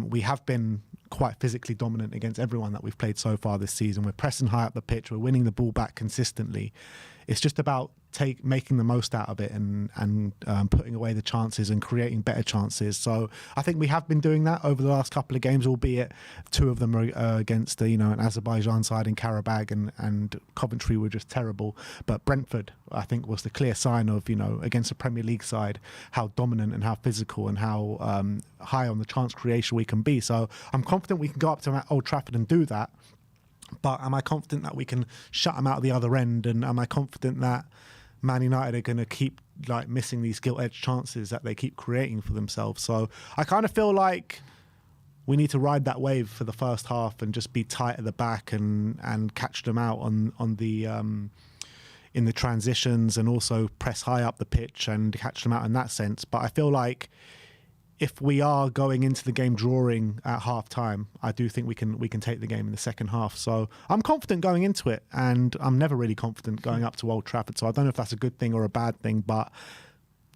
We have been quite physically dominant against everyone that we've played so far this season. We're pressing high up the pitch. We're winning the ball back consistently. It's just about making the most out of it and putting away the chances and creating better chances. So I think we have been doing that over the last couple of games, albeit 2 of them are against an Azerbaijan side in Karabag, and Coventry were just terrible. But Brentford, I think, was the clear sign of, against a Premier League side, how dominant and how physical and how high on the chance creation we can be. So I'm confident we can go up to Old Trafford and do that. But am I confident that we can shut them out the other end? And am I confident that Man United are going to keep missing these gilt-edged chances that they keep creating for themselves? So I kind of feel like we need to ride that wave for the first half and just be tight at the back and catch them out on the in the transitions, and also press high up the pitch and catch them out in that sense. But I feel like if we are going into the game drawing at half time, I do think we can take the game in the second half. So I'm confident going into it, and I'm never really confident going up to Old Trafford. So I don't know if that's a good thing or a bad thing, but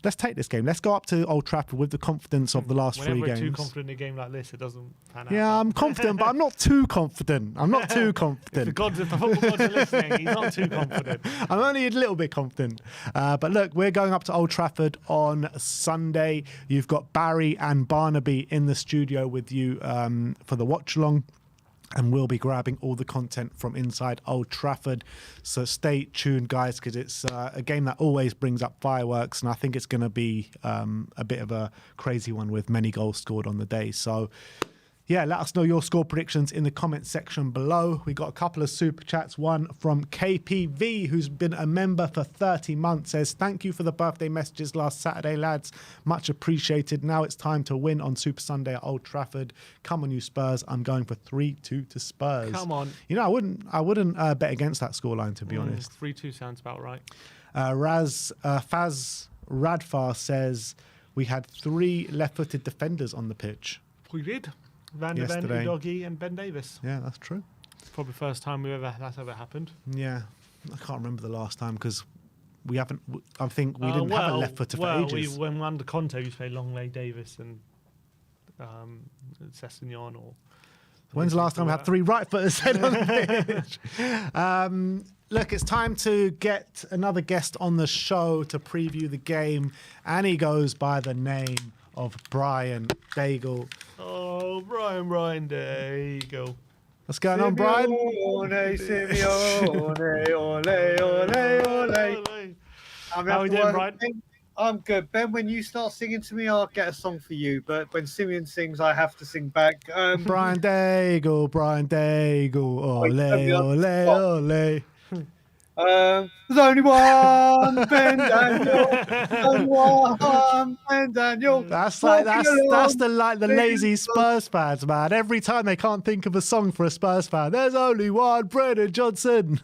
let's take this game. Let's go up to Old Trafford with the confidence of the last 3 games. Whenever we're too confident in a game like this, it doesn't pan out. Yeah, I'm confident, but I'm not too confident. I'm not too confident. If the football gods are listening, he's not too confident. I'm only a little bit confident. But look, we're going up to Old Trafford on Sunday. You've got Barry and Barnaby in the studio with you for the watch-along. and we'll be grabbing all the content from inside Old Trafford. So stay tuned, guys, because it's a game that always brings up fireworks, and I think it's going to be a bit of a crazy one with many goals scored on the day. So yeah, let us know your score predictions in the comment section below. We got a couple of super chats. One from KPV, who's been a member for 30 months, says, "Thank you for the birthday messages last Saturday, lads. Much appreciated. Now it's time to win on Super Sunday at Old Trafford. Come on, you Spurs. I'm going for 3-2 to Spurs." Come on. You know, I wouldn't bet against that scoreline, to be honest. 3-2 sounds about right. Faz Radfar says, "We had 3 left-footed defenders on the pitch." We did. Van de Ven, Yesterday. Udogie and Ben Davis. Yeah, that's true. Probably the first time that's ever happened. Yeah, I can't remember the last time because we haven't. I think we didn't have a left footer for ages. When under Conte, we used to play Longley, Davis, and Sessegnon. Or when's the last time we had 3 right footers on the pitch? Look, it's time to get another guest on the show to preview the game, and he goes by the name of Brian Daigle. Oh, Brian, there you go. What's going on, Brian? Simeone, ole. How are you doing, Brian? I'm good. Ben, when you start singing to me, I'll get a song for you. But when Simeon sings, I have to sing back. Brian Daigle, ole. There's only one Ben Daniel. Only one Ben Daniel. That's the lazy Spurs fans, man. Every time they can't think of a song for a Spurs fan, there's only one Brennan Johnson.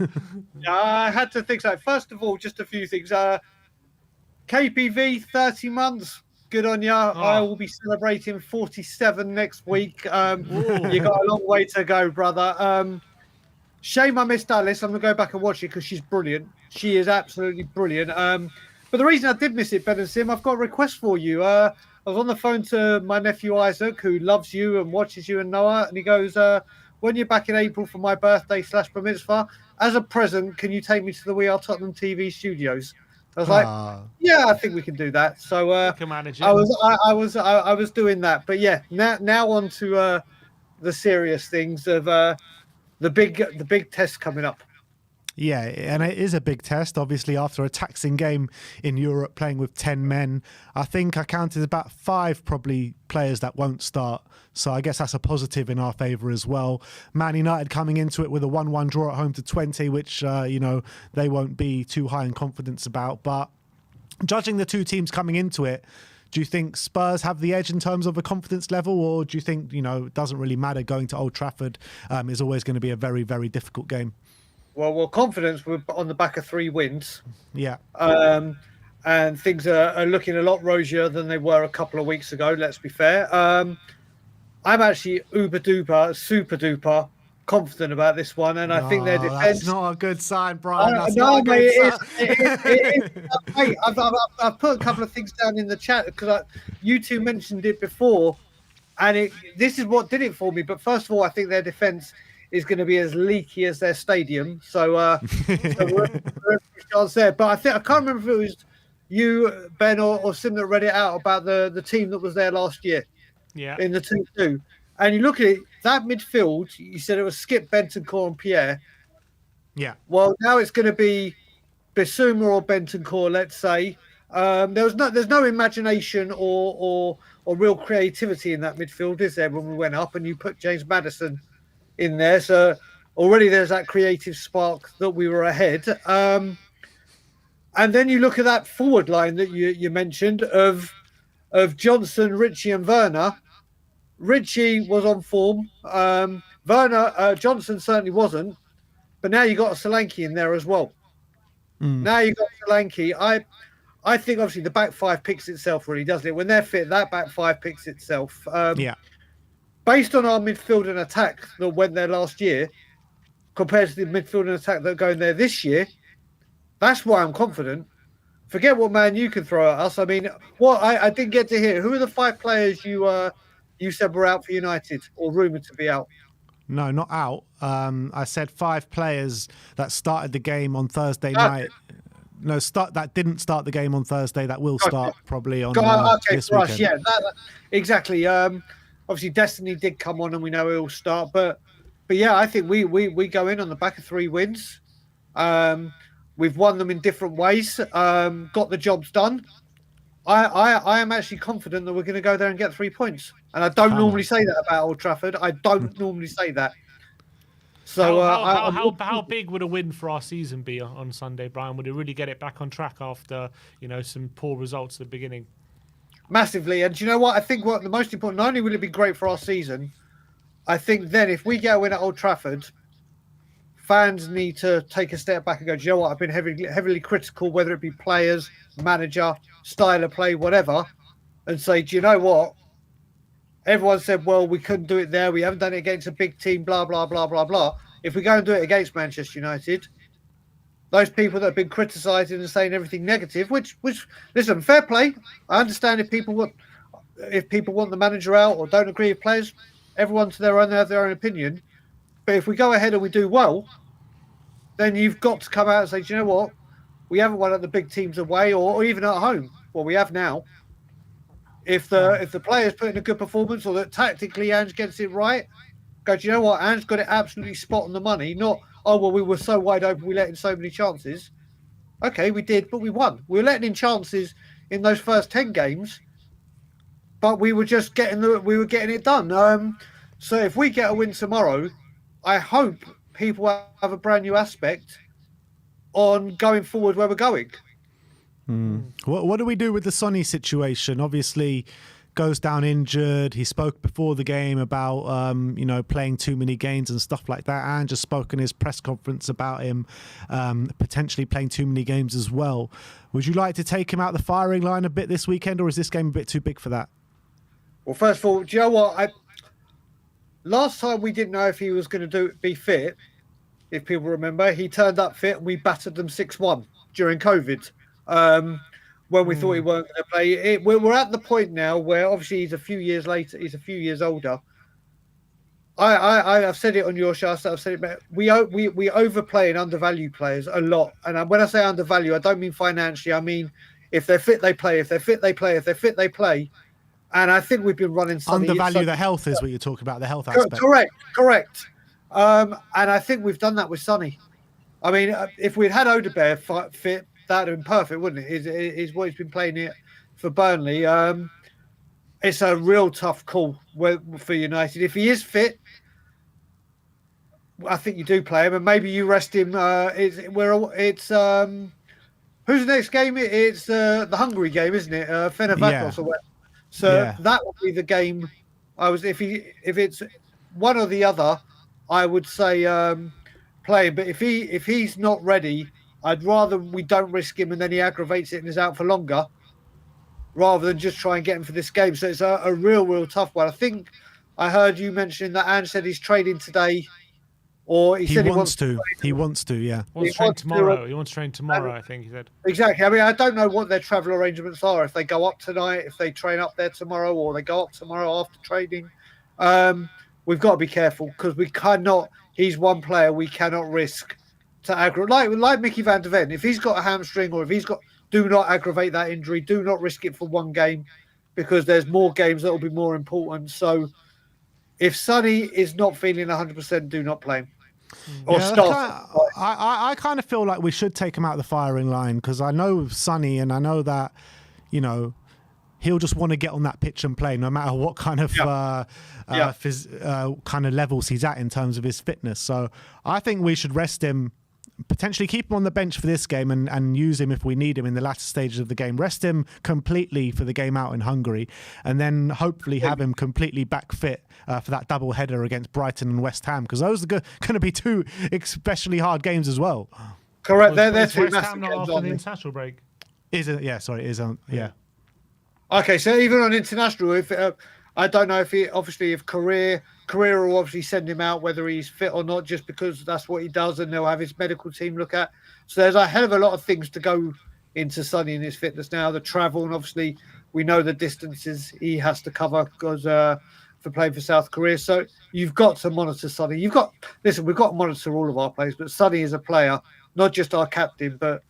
Yeah, I had to think so. First of all, just a few things. KPV, 30 months. Good on ya. I will be celebrating 47 next week. You got a long way to go, brother. Shame I missed Alice. I'm going to go back and watch it because she's brilliant. She is absolutely brilliant. But the reason I did miss it, Ben and Sim, I've got a request for you. I was on the phone to my nephew Isaac, who loves you and watches you and Noah, and he goes, when you're back in April for my birthday / bar mitzvah, as a present, can you take me to the We Are Tottenham TV studios? I was like, yeah, I think we can do that. So I was doing that. But yeah, now on to the serious things of the big test coming up. Yeah, and it is a big test, obviously, after a taxing game in Europe, playing with 10 men. I think I counted about 5 probably players that won't start. So I guess that's a positive in our favour as well. Man United coming into it with a 1-1 draw at home to 20, which, they won't be too high in confidence about. But judging the 2 teams coming into it, do you think Spurs have the edge in terms of a confidence level, or do you think, it doesn't really matter, going to Old Trafford is always going to be a very, very difficult game? Well, confidence, we're on the back of 3 wins. Yeah. And things are looking a lot rosier than they were a couple of weeks ago, let's be fair. I'm actually super duper confident about this one, and I think their defence... That's not a good sign, Brian. It is. Mate, I've put a couple of things down in the chat because you two mentioned it before, and this is what did it for me. But first of all, I think their defence is going to be as leaky as their stadium. So we're a chance there. But I can't remember if it was you, Ben, or Sim that read it out about the team that was there last year. Yeah. In the 2-2. And you look at it, that midfield, you said it was Skip, Bentancur and Pierre. Yeah. Well, now it's going to be Bissouma or Bentancur, let's say. There's no imagination or real creativity in that midfield, is there, when we went up and you put James Maddison in there? So already there's that creative spark that we were ahead. And then you look at that forward line that you mentioned of Johnson, Ritchie and Werner. Ritchie was on form. Johnson certainly wasn't. But now you got a Solanke in there as well. Now you got Solanke. I think obviously the back 5 picks itself, really, doesn't it? When they're fit, that back 5 picks itself. Yeah. Based on our midfield and attack that went there last year, compared to the midfield and attack that are going there this year, that's why I'm confident. Forget what Man U can throw at us. I mean, I didn't get to hear. Who are the 5 players you said were out for United or rumoured to be out? No, not out. I said 5 players that started the game on Thursday night. No, that didn't start the game on Thursday. That will start probably on this weekend. Yeah, exactly. Obviously, Destiny did come on, and we know he'll start. But But yeah, I think we go in on the back of 3 wins. We've won them in different ways. Got the jobs done. I am actually confident that we're going to go there and get 3 points. And I don't Come normally on. say that about Old Trafford. I don't normally say that. So How big would a win for our season be on Sunday, Brian? Would it really get it back on track after some poor results at the beginning? massively. And do you know what? I think what the most important, not only will it be great for our season, I think then if we get a win at Old Trafford, fans need to take a step back and go, do you know what? I've been heavily critical, whether it be players, manager, style of play, whatever, and say, do you know what? Everyone said, well, we couldn't do it there. We haven't done it against a big team, blah, blah, blah, blah, blah. If we go and do it against Manchester United, those people that have been criticising and saying everything negative, which listen, fair play. I understand if people want the manager out or don't agree with players, everyone to their own, they have their own opinion. But if we go ahead and we do well, then you've got to come out and say, do you know what? We haven't won at the big teams away or even at home. Well, we have now. If the players put in a good performance or that tactically Ange gets it right, go, do you know what? Ange got it absolutely spot on the money. Not, oh, well, we were so wide open, we let in so many chances. Okay, we did, but we won. We were letting in chances in those first 10 games, but we were just getting it done. So if we get a win tomorrow, I hope people have a brand new aspect on going forward where we're going. What do we do with the Sonny situation? Obviously, goes down injured. He spoke before the game about playing too many games and stuff like that. And just spoke in his press conference about him potentially playing too many games as well. Would you like to take him out the firing line a bit this weekend, or is this game a bit too big for that? Well, first of all, do you know what? Last time we didn't know if he was going to be fit. If people remember, he turned up fit and we battered them 6-1 during COVID. When we thought he weren't going to play. We're at the point now where obviously he's a few years later, he's a few years older. I've said it on your show, I've said it. We overplay and undervalue players a lot. And when I say undervalue, I don't mean financially. I mean if they're fit, they play. If they're fit, they play. If they're fit, they play. And I think we've been running undervalue the health is what you're talking about, the health aspect. Correct. And I think we've done that with Sonny. I mean, if we'd had Odegaard fit, that'd have been perfect, wouldn't it? Is what he's been playing it for Burnley. It's a real tough call for United. If he is fit, I think you do play him, and maybe you rest him. Who's the next game? It's the Hungary game, isn't it? Fenerbahce or whatever. So that would be the game. If it's one or the other, I would say play him. But if he's not ready, I'd rather we don't risk him and then he aggravates it and is out for longer, rather than just try and get him for this game. So it's a real tough one. I think I heard you mentioning that Ange said he's trading today, or he said he wants to. He wants to, yeah. He wants to train tomorrow, I think he said. Exactly. I mean, I don't know what their travel arrangements are. If they go up tonight, if they train up there tomorrow, or they go up tomorrow after training. We've got to be careful because we cannot. He's one player we cannot risk to aggravate, like Mickey van der Ven. If he's got a hamstring or if he's got, do not aggravate that injury. Do not risk it for one game, because there's more games that will be more important. So if Sonny is not feeling 100%, do not play him or start. I kind of feel like we should take him out of the firing line, because I know Sonny and I know that he'll just want to get on that pitch and play, no matter what kind of kind of levels he's at in terms of his fitness. So I think we should rest him, potentially keep him on the bench for this game and use him if we need him in the latter stages of the game. Rest him completely for the game out in Hungary, and then hopefully have him completely back fit for that double header against Brighton and West Ham, because those are going to be two especially hard games as well. Correct. They're two West massive Ham not games, after aren't the they? international break. Is it? Yeah, sorry, it is. Yeah. Okay, so even on international, if I don't know if Career will obviously send him out whether he's fit or not, just because that's what he does, and they'll have his medical team look at. So there's a hell of a lot of things to go into Sonny and his fitness now. The travel, and obviously we know the distances he has to cover because for playing for South Korea. So you've got to monitor Sonny. We've got to monitor all of our players, but Sonny is a player, not just our captain, but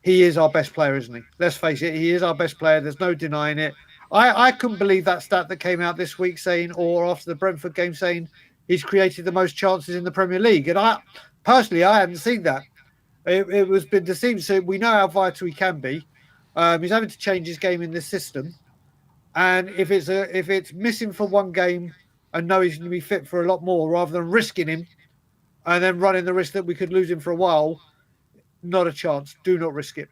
he is our best player, isn't he? Let's face it, he is our best player. There's no denying it. I couldn't believe that stat that came out this week saying, or after the Brentford game saying, he's created the most chances in the Premier League. And I hadn't seen that. It was been deceived. So we know how vital he can be. He's having to change his game in this system. And if it's missing for one game and know he's going to be fit for a lot more, rather than risking him and then running the risk that we could lose him for a while, not a chance. Do not risk it.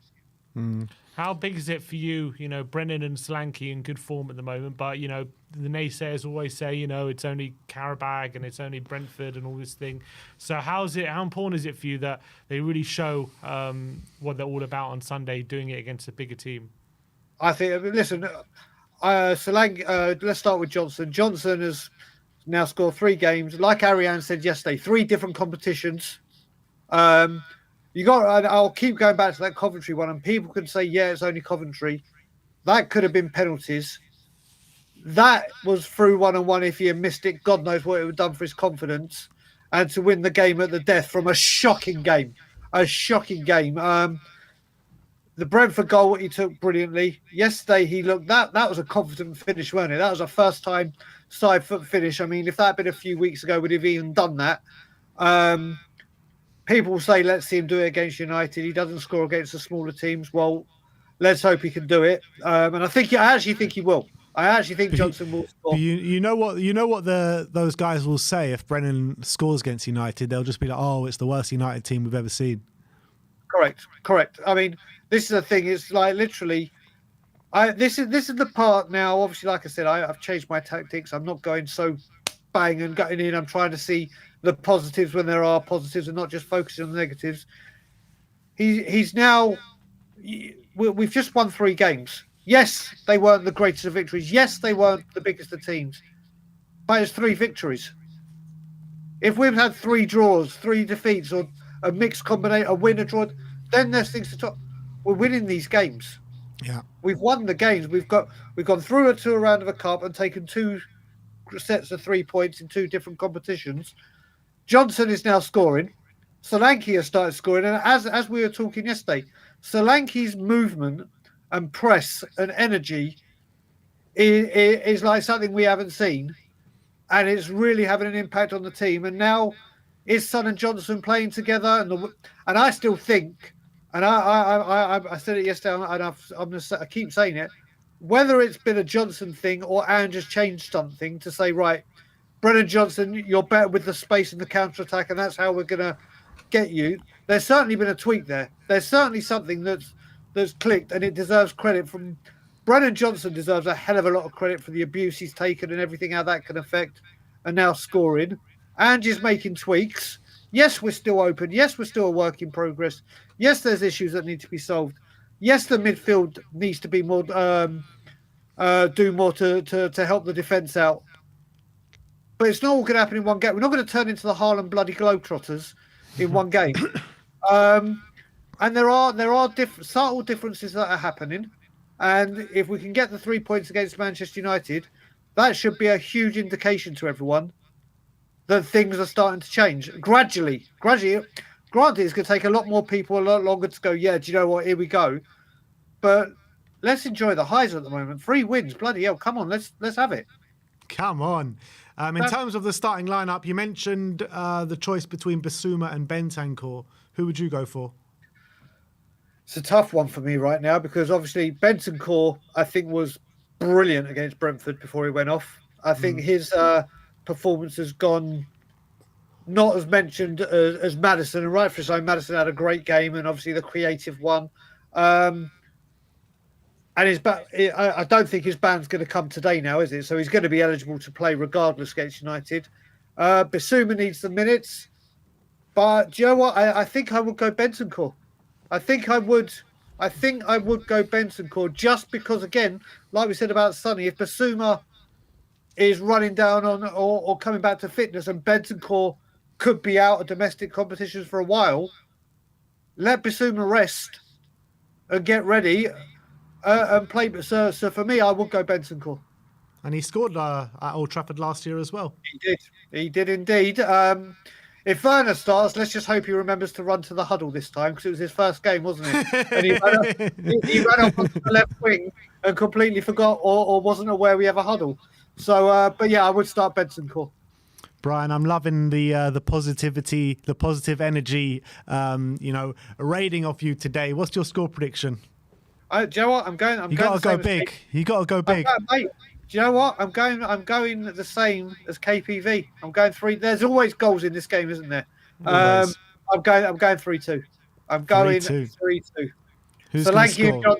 How big is it for you? Brennan and Solanke in good form at the moment, but the naysayers always say it's only Qarabag and it's only Brentford and all this thing. So how important is it for you that they really show what they're all about on Sunday, doing it against a bigger team? I think. Listen, Solanke. Let's start with Johnson. Johnson has now scored 3 games. Like Ariane said yesterday, 3 different competitions. I'll keep going back to that Coventry one, and people can say, yeah, it's only Coventry. That could have been penalties. That was through 1-on-1. If he had missed it, God knows what it would have done for his confidence. And to win the game at the death from a shocking game. The Brentford goal he took brilliantly. Yesterday he looked, that was a confident finish, wasn't it? That was a first time side foot finish. I mean, if that had been a few weeks ago, would have even done that. People say, let's see him do it against United. He doesn't score against the smaller teams. Well, let's hope he can do it. And I actually think he will. I actually think Johnson will score. You know what those guys will say if Brennan scores against United? They'll just be like, "Oh, it's the worst United team we've ever seen." Correct. I mean, this is the thing. It's like literally, this is the part now. Obviously, like I said, I've changed my tactics. I'm not going so bang and gutting in. I'm trying to see the positives when there are positives and not just focusing on the negatives. He's now. We've just won 3 games. Yes, they weren't the greatest of victories. Yes, they weren't the biggest of teams. But it's 3 victories. If we've had 3 draws, 3 defeats, or a mixed combination, a win, a draw, then there's things to talk. We're winning these games. Yeah, we've won the games. We've gone through to a round of a cup and taken 2 sets of 3 points in 2 different competitions. Johnson is now scoring. Solanke has started scoring, and as we were talking yesterday, Solanke's movement and press and energy is like something we haven't seen, and it's really having an impact on the team. And now is Son and Johnson playing together, and I still think, and I said it yesterday, and I keep saying it, whether it's been a Johnson thing or Anne just changed something to say, right, Brennan Johnson, you're better with the space and the counter attack, and that's how we're going to get you. There's certainly been a tweak there. There's certainly something that's clicked, and it deserves credit from Brennan Johnson. Deserves a hell of a lot of credit for the abuse he's taken and everything, how that can affect, and now scoring. Angie's making tweaks. Yes, we're still open. Yes, we're still a work in progress. Yes, there's issues that need to be solved. Yes, the midfield needs to be more, do more to help the defence out. But it's not all going to happen in one game. We're not going to turn into the Harlem Bloody Globetrotters in one game. And there are subtle differences that are happening. And if we can get the 3 points against Manchester United, that should be a huge indication to everyone that things are starting to change gradually. Granted, it's going to take a lot more people a lot longer to go, yeah, do you know what, here we go. But let's enjoy the highs at the moment. 3 wins, bloody hell, come on, let's have it. Come on. In terms of the starting lineup, you mentioned the choice between Basuma and Bentancur. Who would you go for? It's a tough one for me right now because obviously Bentancur, I think, was brilliant against Brentford before he went off. I think his performance has gone not as mentioned as Maddison, and rightfully so. Maddison had a great game and obviously the creative one. And I don't think his ban's going to come today now, is it? So he's going to be eligible to play regardless against United. Basuma needs the minutes. But do you know what? I think I would go Bentancur. I think I would go Bentancur just because, again, like we said about Sonny, if Basuma is running down on or coming back to fitness and Bentancur could be out of domestic competitions for a while, let Basuma rest and get ready and play. So for me, I would go Bentancur. And he scored at Old Trafford last year as well. He did indeed. If Werner starts, let's just hope he remembers to run to the huddle this time because it was his first game, wasn't it? And he ran up onto the left wing and completely forgot or wasn't aware we have a huddle. So, but yeah, I would start Bentancur. Brian, I'm loving the positivity, the positive energy, rating of you today. What's your score prediction? Do you know what? I'm going. You got to go big. You got to go big. Mate, do you know what? I'm going the same as KPV. I'm going 3. There's always goals in this game, isn't there? Always. I'm going 3-2. I'm going 3-2. 3-2. Who's going to score?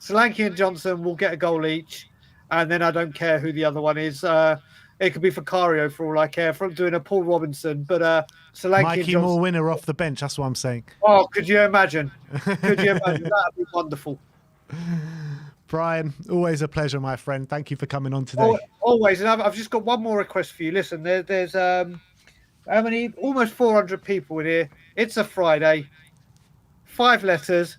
Solanke and Johnson will get a goal each, and then I don't care who the other one is. It could be Vicario for all I care. From doing a Paul Robinson, but Solanke Mikey and Johnson. Moore winner off the bench. That's what I'm saying. Oh, could you imagine? Could you imagine? That'd be wonderful. Brian, always a pleasure, my friend. Thank you for coming on today. Always, and I've just got one more request for you. Listen, there's how many? Almost 400 people in here. It's a Friday. 5 letters.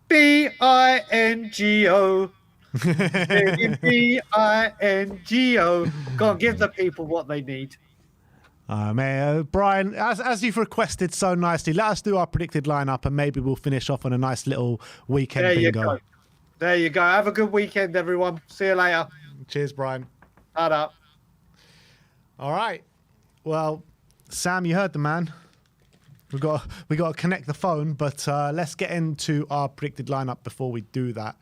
BINGO. BINGO. Go on, give the people what they need. Brian, as you've requested so nicely, let us do our predicted lineup and maybe we'll finish off on a nice little weekend bingo. There you go. Have a good weekend, everyone. See you later. Cheers, Brian. Ta-da. All right. Well, Sam, you heard the man. We got to connect the phone, but let's get into our predicted lineup before we do that.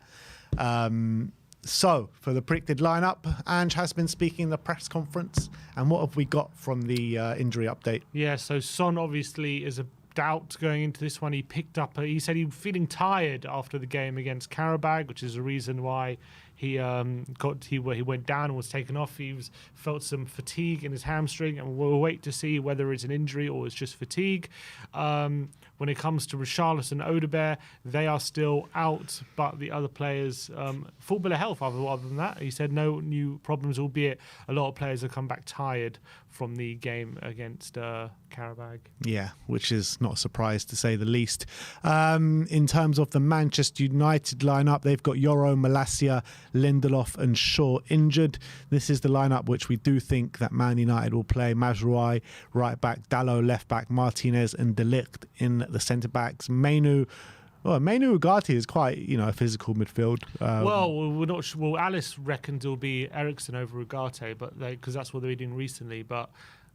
So, for the predicted lineup, Ange has been speaking in the press conference. And what have we got from the injury update? Yeah, so Son obviously is a doubt going into this one. He said he was feeling tired after the game against Karabag, which is the reason why he went down and was taken off. He felt some fatigue in his hamstring, and we'll wait to see whether it's an injury or it's just fatigue. When it comes to Richarlison and Odegaard, they are still out, but the other players, full bill of health other than that. He said no new problems, albeit a lot of players have come back tired from the game against Karabag. Yeah, which is not a surprise to say the least. In terms of the Manchester United lineup, they've got Yoro, Malacia, Lindelof and Shaw injured. This is the lineup which we do think that Man United will play. Mazraoui right back, Dalot left back, Martinez and De Ligt in the centre backs. Mainu Ugarte is quite, a physical midfield. We're not sure. Well, Alice reckons it'll be Eriksen over Ugarte, but because that's what they're doing recently. But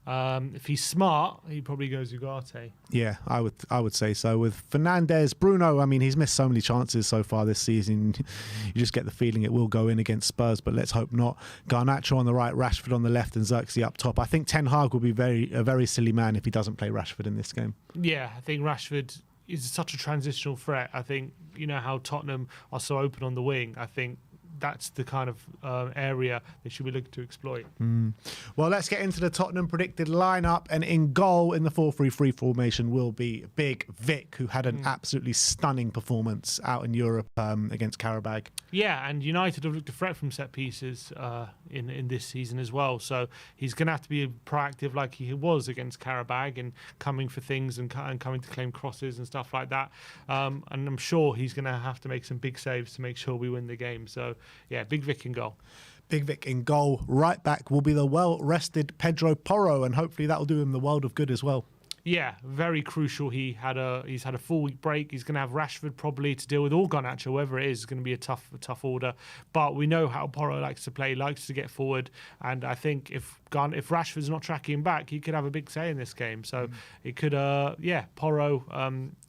if he's smart, he probably goes Ugarte. Yeah, I would say so. With Fernandes, Bruno, he's missed so many chances so far this season. You just get the feeling it will go in against Spurs, but let's hope not. Garnacho on the right, Rashford on the left, and Xerxes up top. I think Ten Hag will be a very silly man if he doesn't play Rashford in this game. Yeah, I think Rashford is such a transitional threat. I think, how Tottenham are so open on the wing. I think that's the kind of area they should be looking to exploit. Well, let's get into the Tottenham predicted lineup. And in goal in the 4-3-3 formation will be Big Vic, who had an absolutely stunning performance out in Europe against Karabag. Yeah, and United have looked a threat from set pieces in this season as well. So he's going to have to be proactive like he was against Karabag and coming for things and coming to claim crosses and stuff like that. And I'm sure he's going to have to make some big saves to make sure we win the game. So, yeah, Big Vic in goal. Big Vic in goal. Right back will be the well-rested Pedro Porro, and hopefully that will do him the world of good as well. Yeah, very crucial. He's had a full-week break. He's going to have Rashford probably to deal with, or Garnacho, whoever it is. It's going to be a tough order. But we know how Porro likes to play, likes to get forward. And I think if Rashford's not tracking back, he could have a big say in this game. So it could, Porro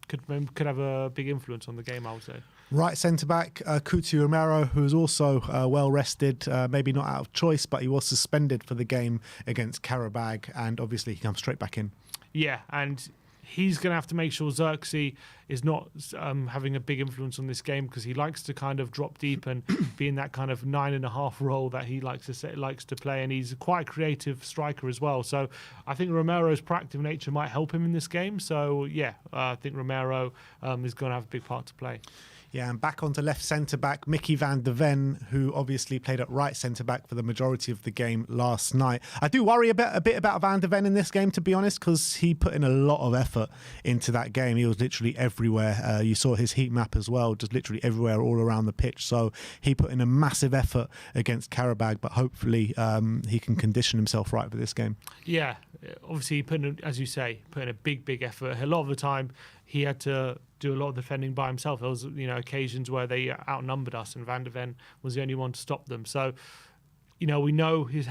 could have a big influence on the game, I would say. Right centre-back, Coutinho Romero, who is also well-rested, maybe not out of choice, but he was suspended for the game against Karabag, and obviously he comes straight back in. Yeah, and he's going to have to make sure Xerxes is not having a big influence on this game, because he likes to kind of drop deep and be in that kind of 9.5 role that he likes to play, and he's quite a creative striker as well. So I think Romero's proactive nature might help him in this game. So yeah, I think Romero is going to have a big part to play. Yeah, and back onto left centre-back, Mickey van de Ven, who obviously played at right centre-back for the majority of the game last night. I do worry a bit about van de Ven in this game, to be honest, because he put in a lot of effort into that game. He was literally everywhere. You saw his heat map as well, just literally everywhere, all around the pitch. So he put in a massive effort against Karabag, but hopefully he can condition himself right for this game. Yeah, obviously he put in, as you say, a big effort. A lot of the time he had to do a lot of defending by himself. There was, occasions where they outnumbered us, and Van de Ven was the only one to stop them. So you know, we know his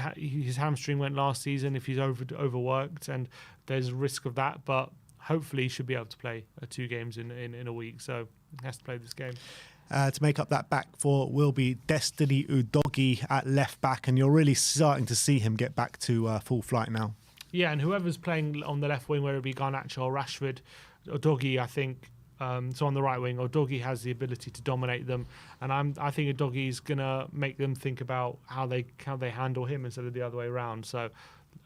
hamstring went last season if he's overworked, and there's a risk of that. But hopefully, he should be able to play 2 games in a week. So he has to play this game. To make up that back four will be Destiny Udogie at left back, and you're really starting to see him get back to full flight now. Yeah, and whoever's playing on the left wing, whether it be Garnacho or Rashford, Udogie, I think. So on the right wing, Udogie has the ability to dominate them, and I think Udogie is gonna make them think about how they handle him instead of the other way around. So.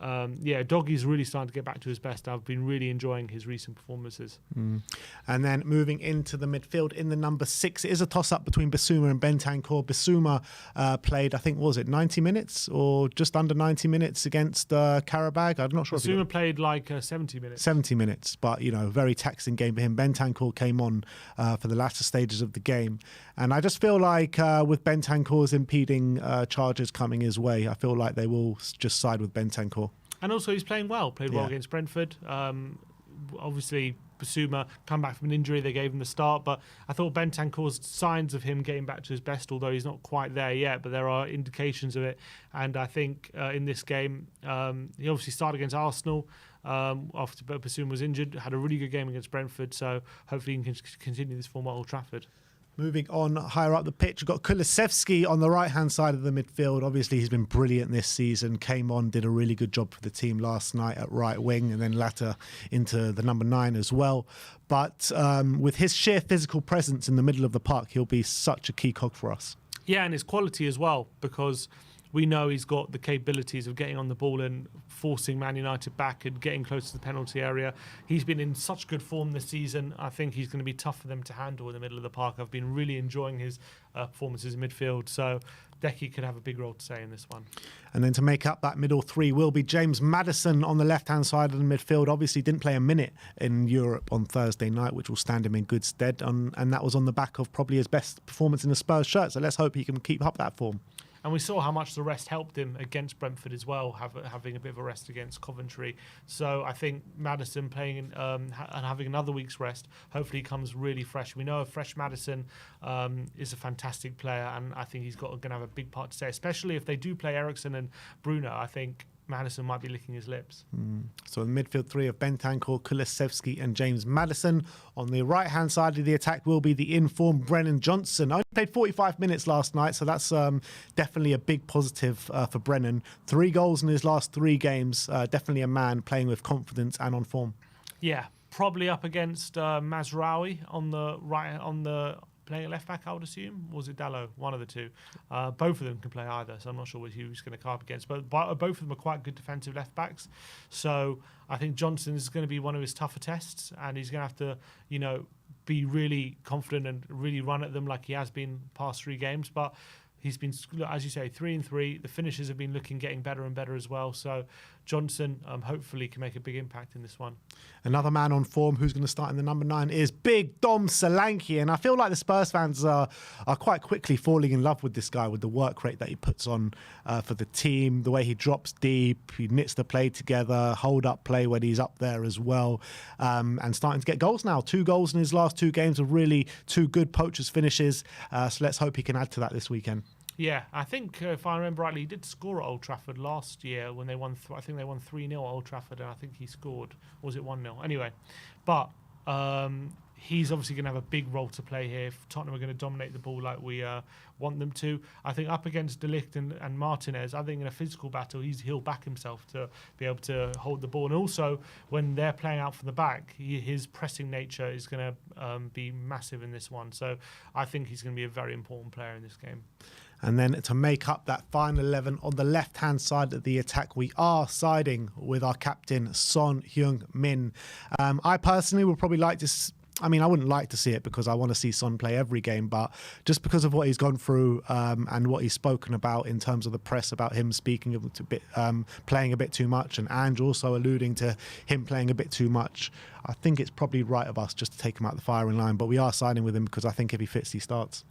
Udogi's really starting to get back to his best. I've been really enjoying his recent performances. And then moving into the midfield in the number 6, it is a toss-up between Bissouma and Bentancur. Bissouma played, I think, what was it, 90 minutes or just under 90 minutes against Karabag? I'm not sure. Bissouma played like 70 minutes. 70 minutes, but, you know, very taxing game for him. Bentancur came on for the latter stages of the game. And I just feel like with Bentancur's impeding charges coming his way, I feel like they will just side with Bentancur. And also he's playing well. Played well against Brentford. Obviously, Bissouma come back from an injury. They gave him the start. But I thought Bentancur's signs of him getting back to his best, although he's not quite there yet. But there are indications of it. And I think in this game, he obviously started against Arsenal after Bissouma was injured. Had a really good game against Brentford. So hopefully he can continue this form at Old Trafford. Moving on higher up the pitch, we've got Kulusevski on the right-hand side of the midfield. Obviously, he's been brilliant this season. Came on, did a really good job for the team last night at right wing and then latter into the number 9 as well. But with his sheer physical presence in the middle of the park, he'll be such a key cog for us. Yeah, and his quality as well, because we know he's got the capabilities of getting on the ball and forcing Man United back and getting close to the penalty area. He's been in such good form this season. I think he's going to be tough for them to handle in the middle of the park. I've been really enjoying his performances in midfield. So Decky could have a big role to say in this one. And then to make up that middle 3 will be James Maddison on the left-hand side of the midfield. Obviously didn't play a minute in Europe on Thursday night, which will stand him in good stead. And that was on the back of probably his best performance in a Spurs shirt. So let's hope he can keep up that form. And we saw how much the rest helped him against Brentford as well, having a bit of a rest against Coventry. So I think Maddison playing and having another week's rest, hopefully he comes really fresh. We know a fresh Maddison is a fantastic player, and I think he's going to have a big part to say, especially if they do play Eriksen and Bruno. I think Maddison might be licking his lips. So in the midfield 3 of Bentancur, Kulusevski and James Maddison. On the right-hand side of the attack will be the informed Brennan Johnson. Only played 45 minutes last night, so that's definitely a big positive for Brennan. 3 goals in his last 3 games. Definitely a man playing with confidence and on form. Yeah, probably up against Mazraoui on the right, playing at left back, I would assume. Or was it Dalot? One of the two. Both of them can play either, so I'm not sure who's going to come up against. But both of them are quite good defensive left backs. So I think Johnson is going to be one of his tougher tests, and he's going to have to, you know, be really confident and really run at them like he has been past 3 games. But he's been, as you say, 3-3. The finishes have been getting better and better as well. So Johnson hopefully can make a big impact in this one. Another man on form who's going to start in the number 9 is Big Dom Solanke. And I feel like the Spurs fans are quite quickly falling in love with this guy, with the work rate that he puts on for the team, the way he drops deep, he knits the play together, hold up play when he's up there as well, and starting to get goals now. 2 goals in his last 2 games are really 2 good poachers finishes. So let's hope he can add to that this weekend. Yeah, I think if I remember rightly, he did score at Old Trafford last year when they won. I think they won 3-0 at Old Trafford, and I think he scored. Or was it 1-0? Anyway, but he's obviously going to have a big role to play here. If Tottenham are going to dominate the ball like we want them to, I think up against De Ligt and Martinez, I think in a physical battle, he'll back himself to be able to hold the ball. And also, when they're playing out from the back, his pressing nature is going to be massive in this one. So I think he's going to be a very important player in this game. And then to make up that final 11 on the left-hand side of the attack, we are siding with our captain, Son Heung-min. I personally would probably like to... I mean, I wouldn't like to see it because I want to see Son play every game, but just because of what he's gone through and what he's spoken about in terms of the press about him speaking a bit, playing a bit too much, and Ange also alluding to him playing a bit too much, I think it's probably right of us just to take him out the firing line. But we are siding with him because I think if he fits, he starts.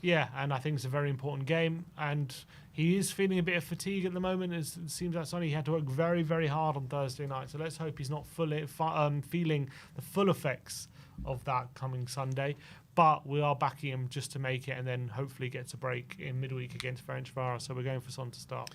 Yeah, and I think it's a very important game, and he is feeling a bit of fatigue at the moment. It seems like Sonny had to work very, very hard on Thursday night, so let's hope he's not feeling the full effects of that coming Sunday. but we are backing him just to make it and then hopefully get to break in midweek against Ferencváros. So we're going for Son to start.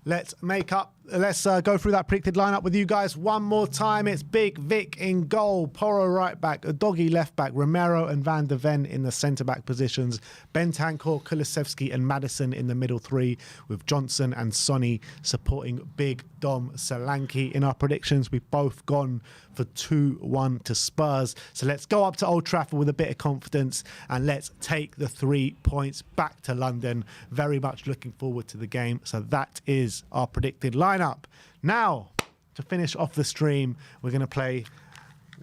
Let's go through that predicted lineup with you guys one more time. It's Big Vic in goal, Porro right back, Doggy left back, Romero and Van der Ven in the centre back positions, Bentancur, Kulusevski and Madison in the middle three, with Johnson and Sonny supporting Big Dom Solanke. In our predictions, we've both gone for 2-1 to Spurs. So let's go up to Old Trafford with a bit of confidence and let's take the 3 points back to London. Very much looking forward to the game. So that is our predicted lineup. Now, to finish off the stream, we're going to play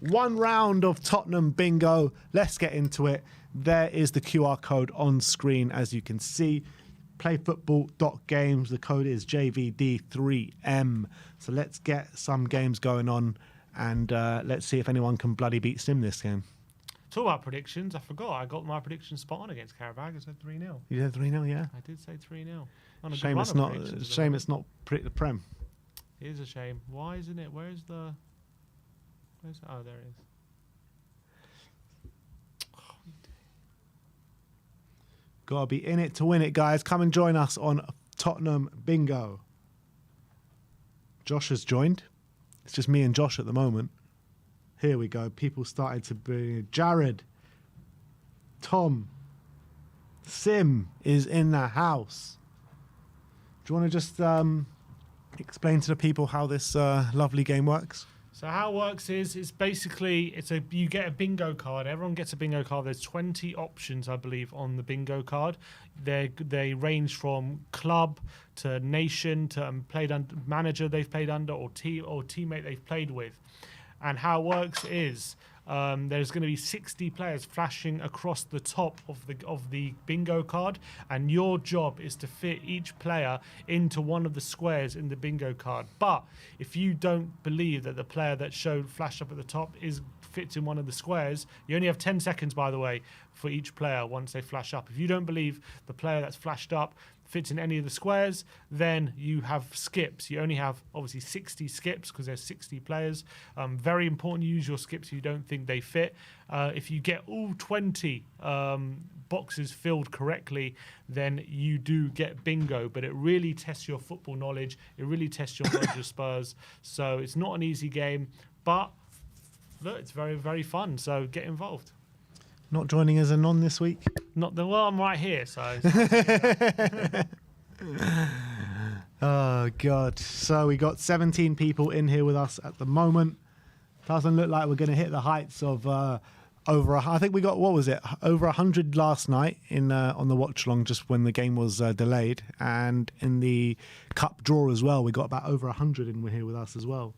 one round of Tottenham bingo. Let's get into it. There is the QR code on screen, as you can see. Playfootball.games. The code is JVD3M. So let's get some games going on and let's see if anyone can bloody beat Sim this game. Talk about predictions. I forgot. I got my prediction spot on against Karabakh. I said 3-0. You said 3-0, yeah? I did say 3-0. Shame it's not. Shame it's not the Prem. It is a shame. Why isn't it? Where's the? Oh, there it is. Gotta be in it to win it, guys. Come and join us on Tottenham Bingo. Josh has joined. It's just me and Josh at the moment. Here we go. People started to be. Jared, Tom, Sim is in the house. Do you want to just explain to the people how this lovely game works? So how it works is it's basically you get a bingo card. Everyone gets a bingo card. There's 20 options, I believe, on the bingo card. They range from club to nation to played under manager they've played under or teammate they've played with. And how it works is there's going to be 60 players flashing across the top of the bingo card, and your job is to fit each player into one of the squares in the bingo card. But if you don't believe that the player that flashed up at the top fits in one of the squares, you only have 10 seconds, by the way, for each player once they flash up. If you don't believe the player that's flashed up fits in any of the squares, then you have skips. You only have obviously 60 skips because there's 60 players. Very important you use your skips if you don't think they fit. If you get all 20 boxes filled correctly, then you do get bingo, but it really tests your football knowledge. It really tests your knowledge of Spurs. So it's not an easy game, but look, it's very, very fun. So get involved. Not joining as a non this week? Well, I'm right here, so. Oh, God. So we got 17 people in here with us at the moment. Doesn't look like we're going to hit the heights of I think we got, what was it, over 100 last night on the watch long, just when the game was delayed. And in the cup draw as well, we got about over 100 in here with us as well.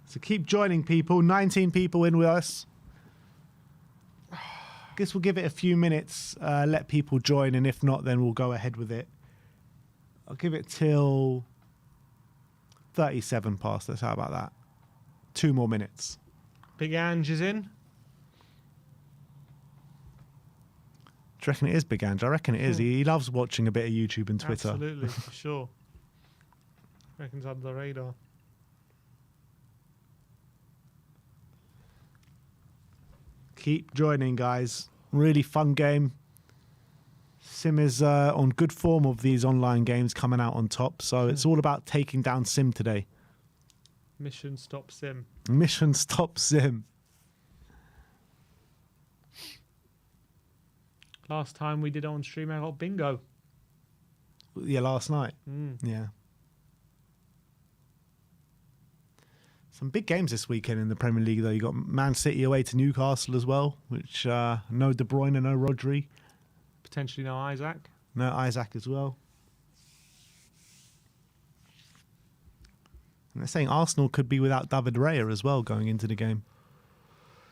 So keep joining people. 19 people in with us. Guess we'll give it a few minutes, let people join, and if not, then we'll go ahead with it. I'll give it till 37 past us. How about that? 2 more minutes. Big Ange is in. Do you reckon it is Big Ange? I reckon it is. He loves watching a bit of YouTube and Twitter. Absolutely, for sure. Reckon's under the radar. Keep joining, guys. Really fun game. Sim is on good form of these online games, coming out on top. So it's all about taking down Sim today. Mission stop Sim. Mission stop Sim. Last time we did it on stream, I got bingo. Yeah, last night. Yeah. Some big games this weekend in the Premier League, though. You got Man City away to Newcastle as well, which no De Bruyne, no Rodri. Potentially no Isaac. No Isaac as well. And they're saying Arsenal could be without David Raya as well going into the game.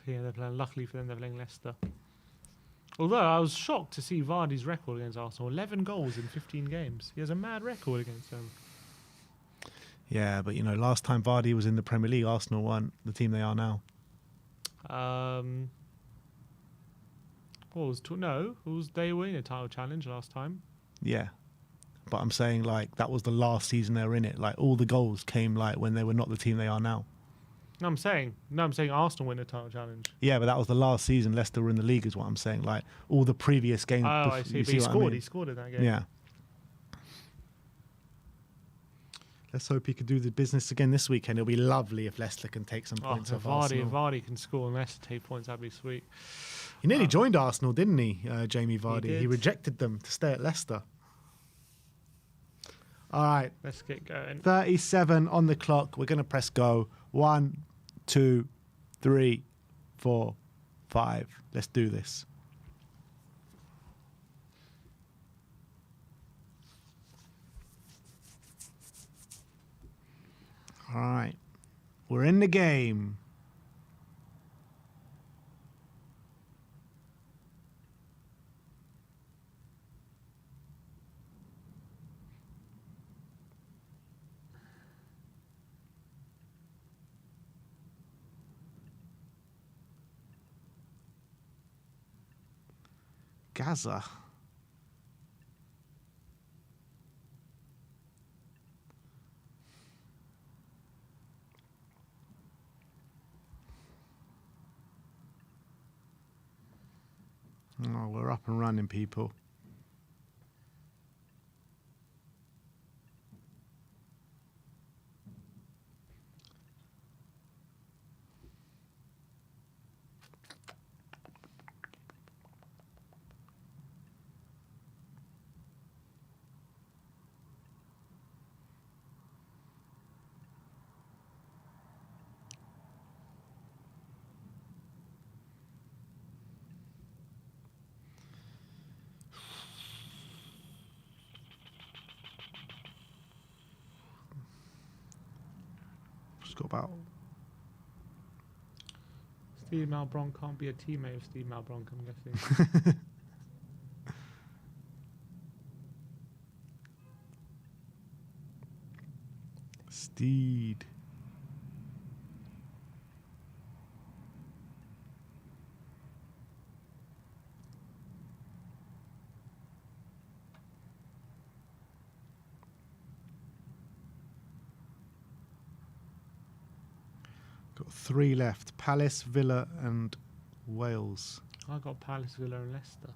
Yeah, they're playing. Luckily for them, they're playing Leicester. Although I was shocked to see Vardy's record against Arsenal. 11 goals in 15 games. He has a mad record against them. Yeah, but, last time Vardy was in the Premier League, Arsenal weren't the team they are now. They were in a title challenge last time. Yeah. But I'm saying, that was the last season they were in it. All the goals came, when they were not the team they are now. No, I'm saying Arsenal win the title challenge. Yeah, but that was the last season Leicester were in the league, is what I'm saying. Like all the previous games. Oh, I see. You But he what I scored. mean? He scored in that game. Yeah. Let's hope he could do the business again this weekend. It'll be lovely if Leicester can take some points off Arsenal. If Vardy can score and Leicester take points, that'd be sweet. He nearly joined Arsenal, didn't he, Jamie Vardy? He did. rejected them to stay at Leicester. All right. Let's get going. 37 on the clock. We're going to press go. 1, 2, 3, 4, 5. Let's do this. All right. We're in the game. Gaza. Oh, we're up and running, people. Just got about Steve Malbronk can't be a teammate of Steve Malbronk, I'm guessing. Steed. Got 3 left. Palace, Villa and Wales. I got Palace, Villa and Leicester.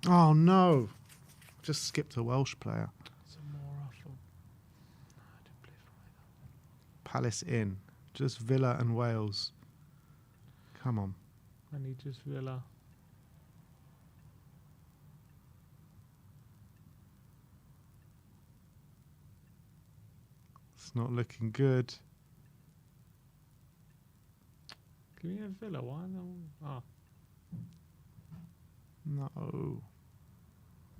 Oh no. Just skipped a Welsh player. Some more Russell. No, I didn't play for Palace in. Just Villa and Wales. Come on. I need just Villa. It's not looking good. Can we have Villa? Why no? Ah, No.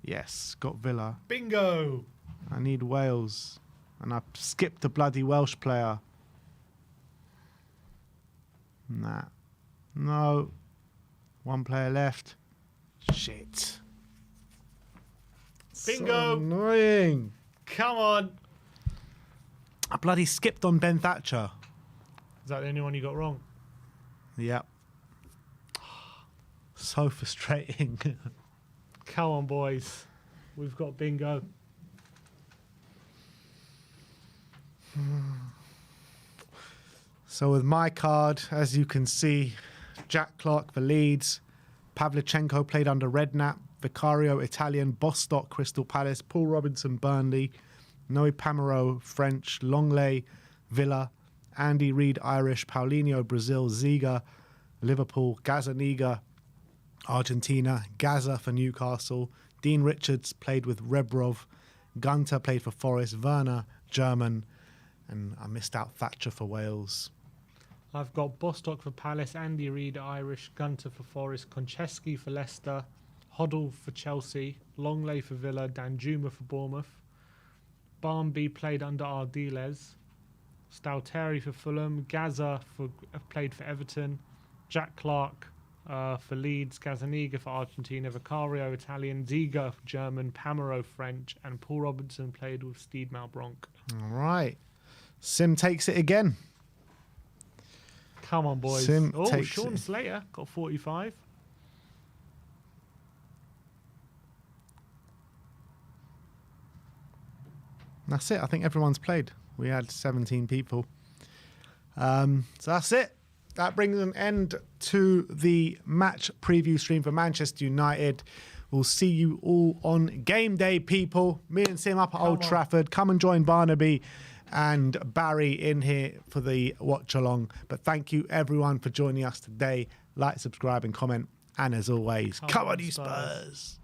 Yes, got Villa. bingo! I need Wales. And I skipped a bloody Welsh player. Nah. No. 1 player left. Shit. Bingo! So annoying. Come on! I bloody skipped on Ben Thatcher. Is that the only one you got wrong? Yep. So frustrating. Come on, boys. We've got bingo. So with my card, as you can see, Jack Clark for Leeds, Pavlyuchenko played under Redknapp, Vicario Italian, Bostock Crystal Palace, Paul Robinson Burnley, Noe Pamero French, Longley Villa, Andy Reid Irish, Paulinho Brazil, Ziga Liverpool, Gazaniga Argentina, Gaza for Newcastle, Dean Richards played with Rebrov, Gunter played for Forest, Werner German, and I missed out Thatcher for Wales. I've got Bostock for Palace, Andy Reid Irish, Gunter for Forest, Konchesky for Leicester, Hoddle for Chelsea, Longley for Villa, Danjuma for Bournemouth, Barnby played under Ardiles, Stalteri for Fulham, Gaza played for Everton, Jack Clark for Leeds, Gazaniga for Argentina, Vicario Italian, Ziga for German, Pamero French, and Paul Robinson played with Steve Malbronk. All right. Sim takes it again. Come on, boys. Sim Oh, takes Sean it. Slater got 45. That's it. I think everyone's played. We had 17 people. So that's it. That brings an end to the match preview stream for Manchester United. We'll see you all on game day, people. Me and Sim up at Old Trafford. Come and join Barnaby and Barry in here for the watch along. But thank you everyone for joining us today. Like, subscribe and comment. And as always, come on you Spurs.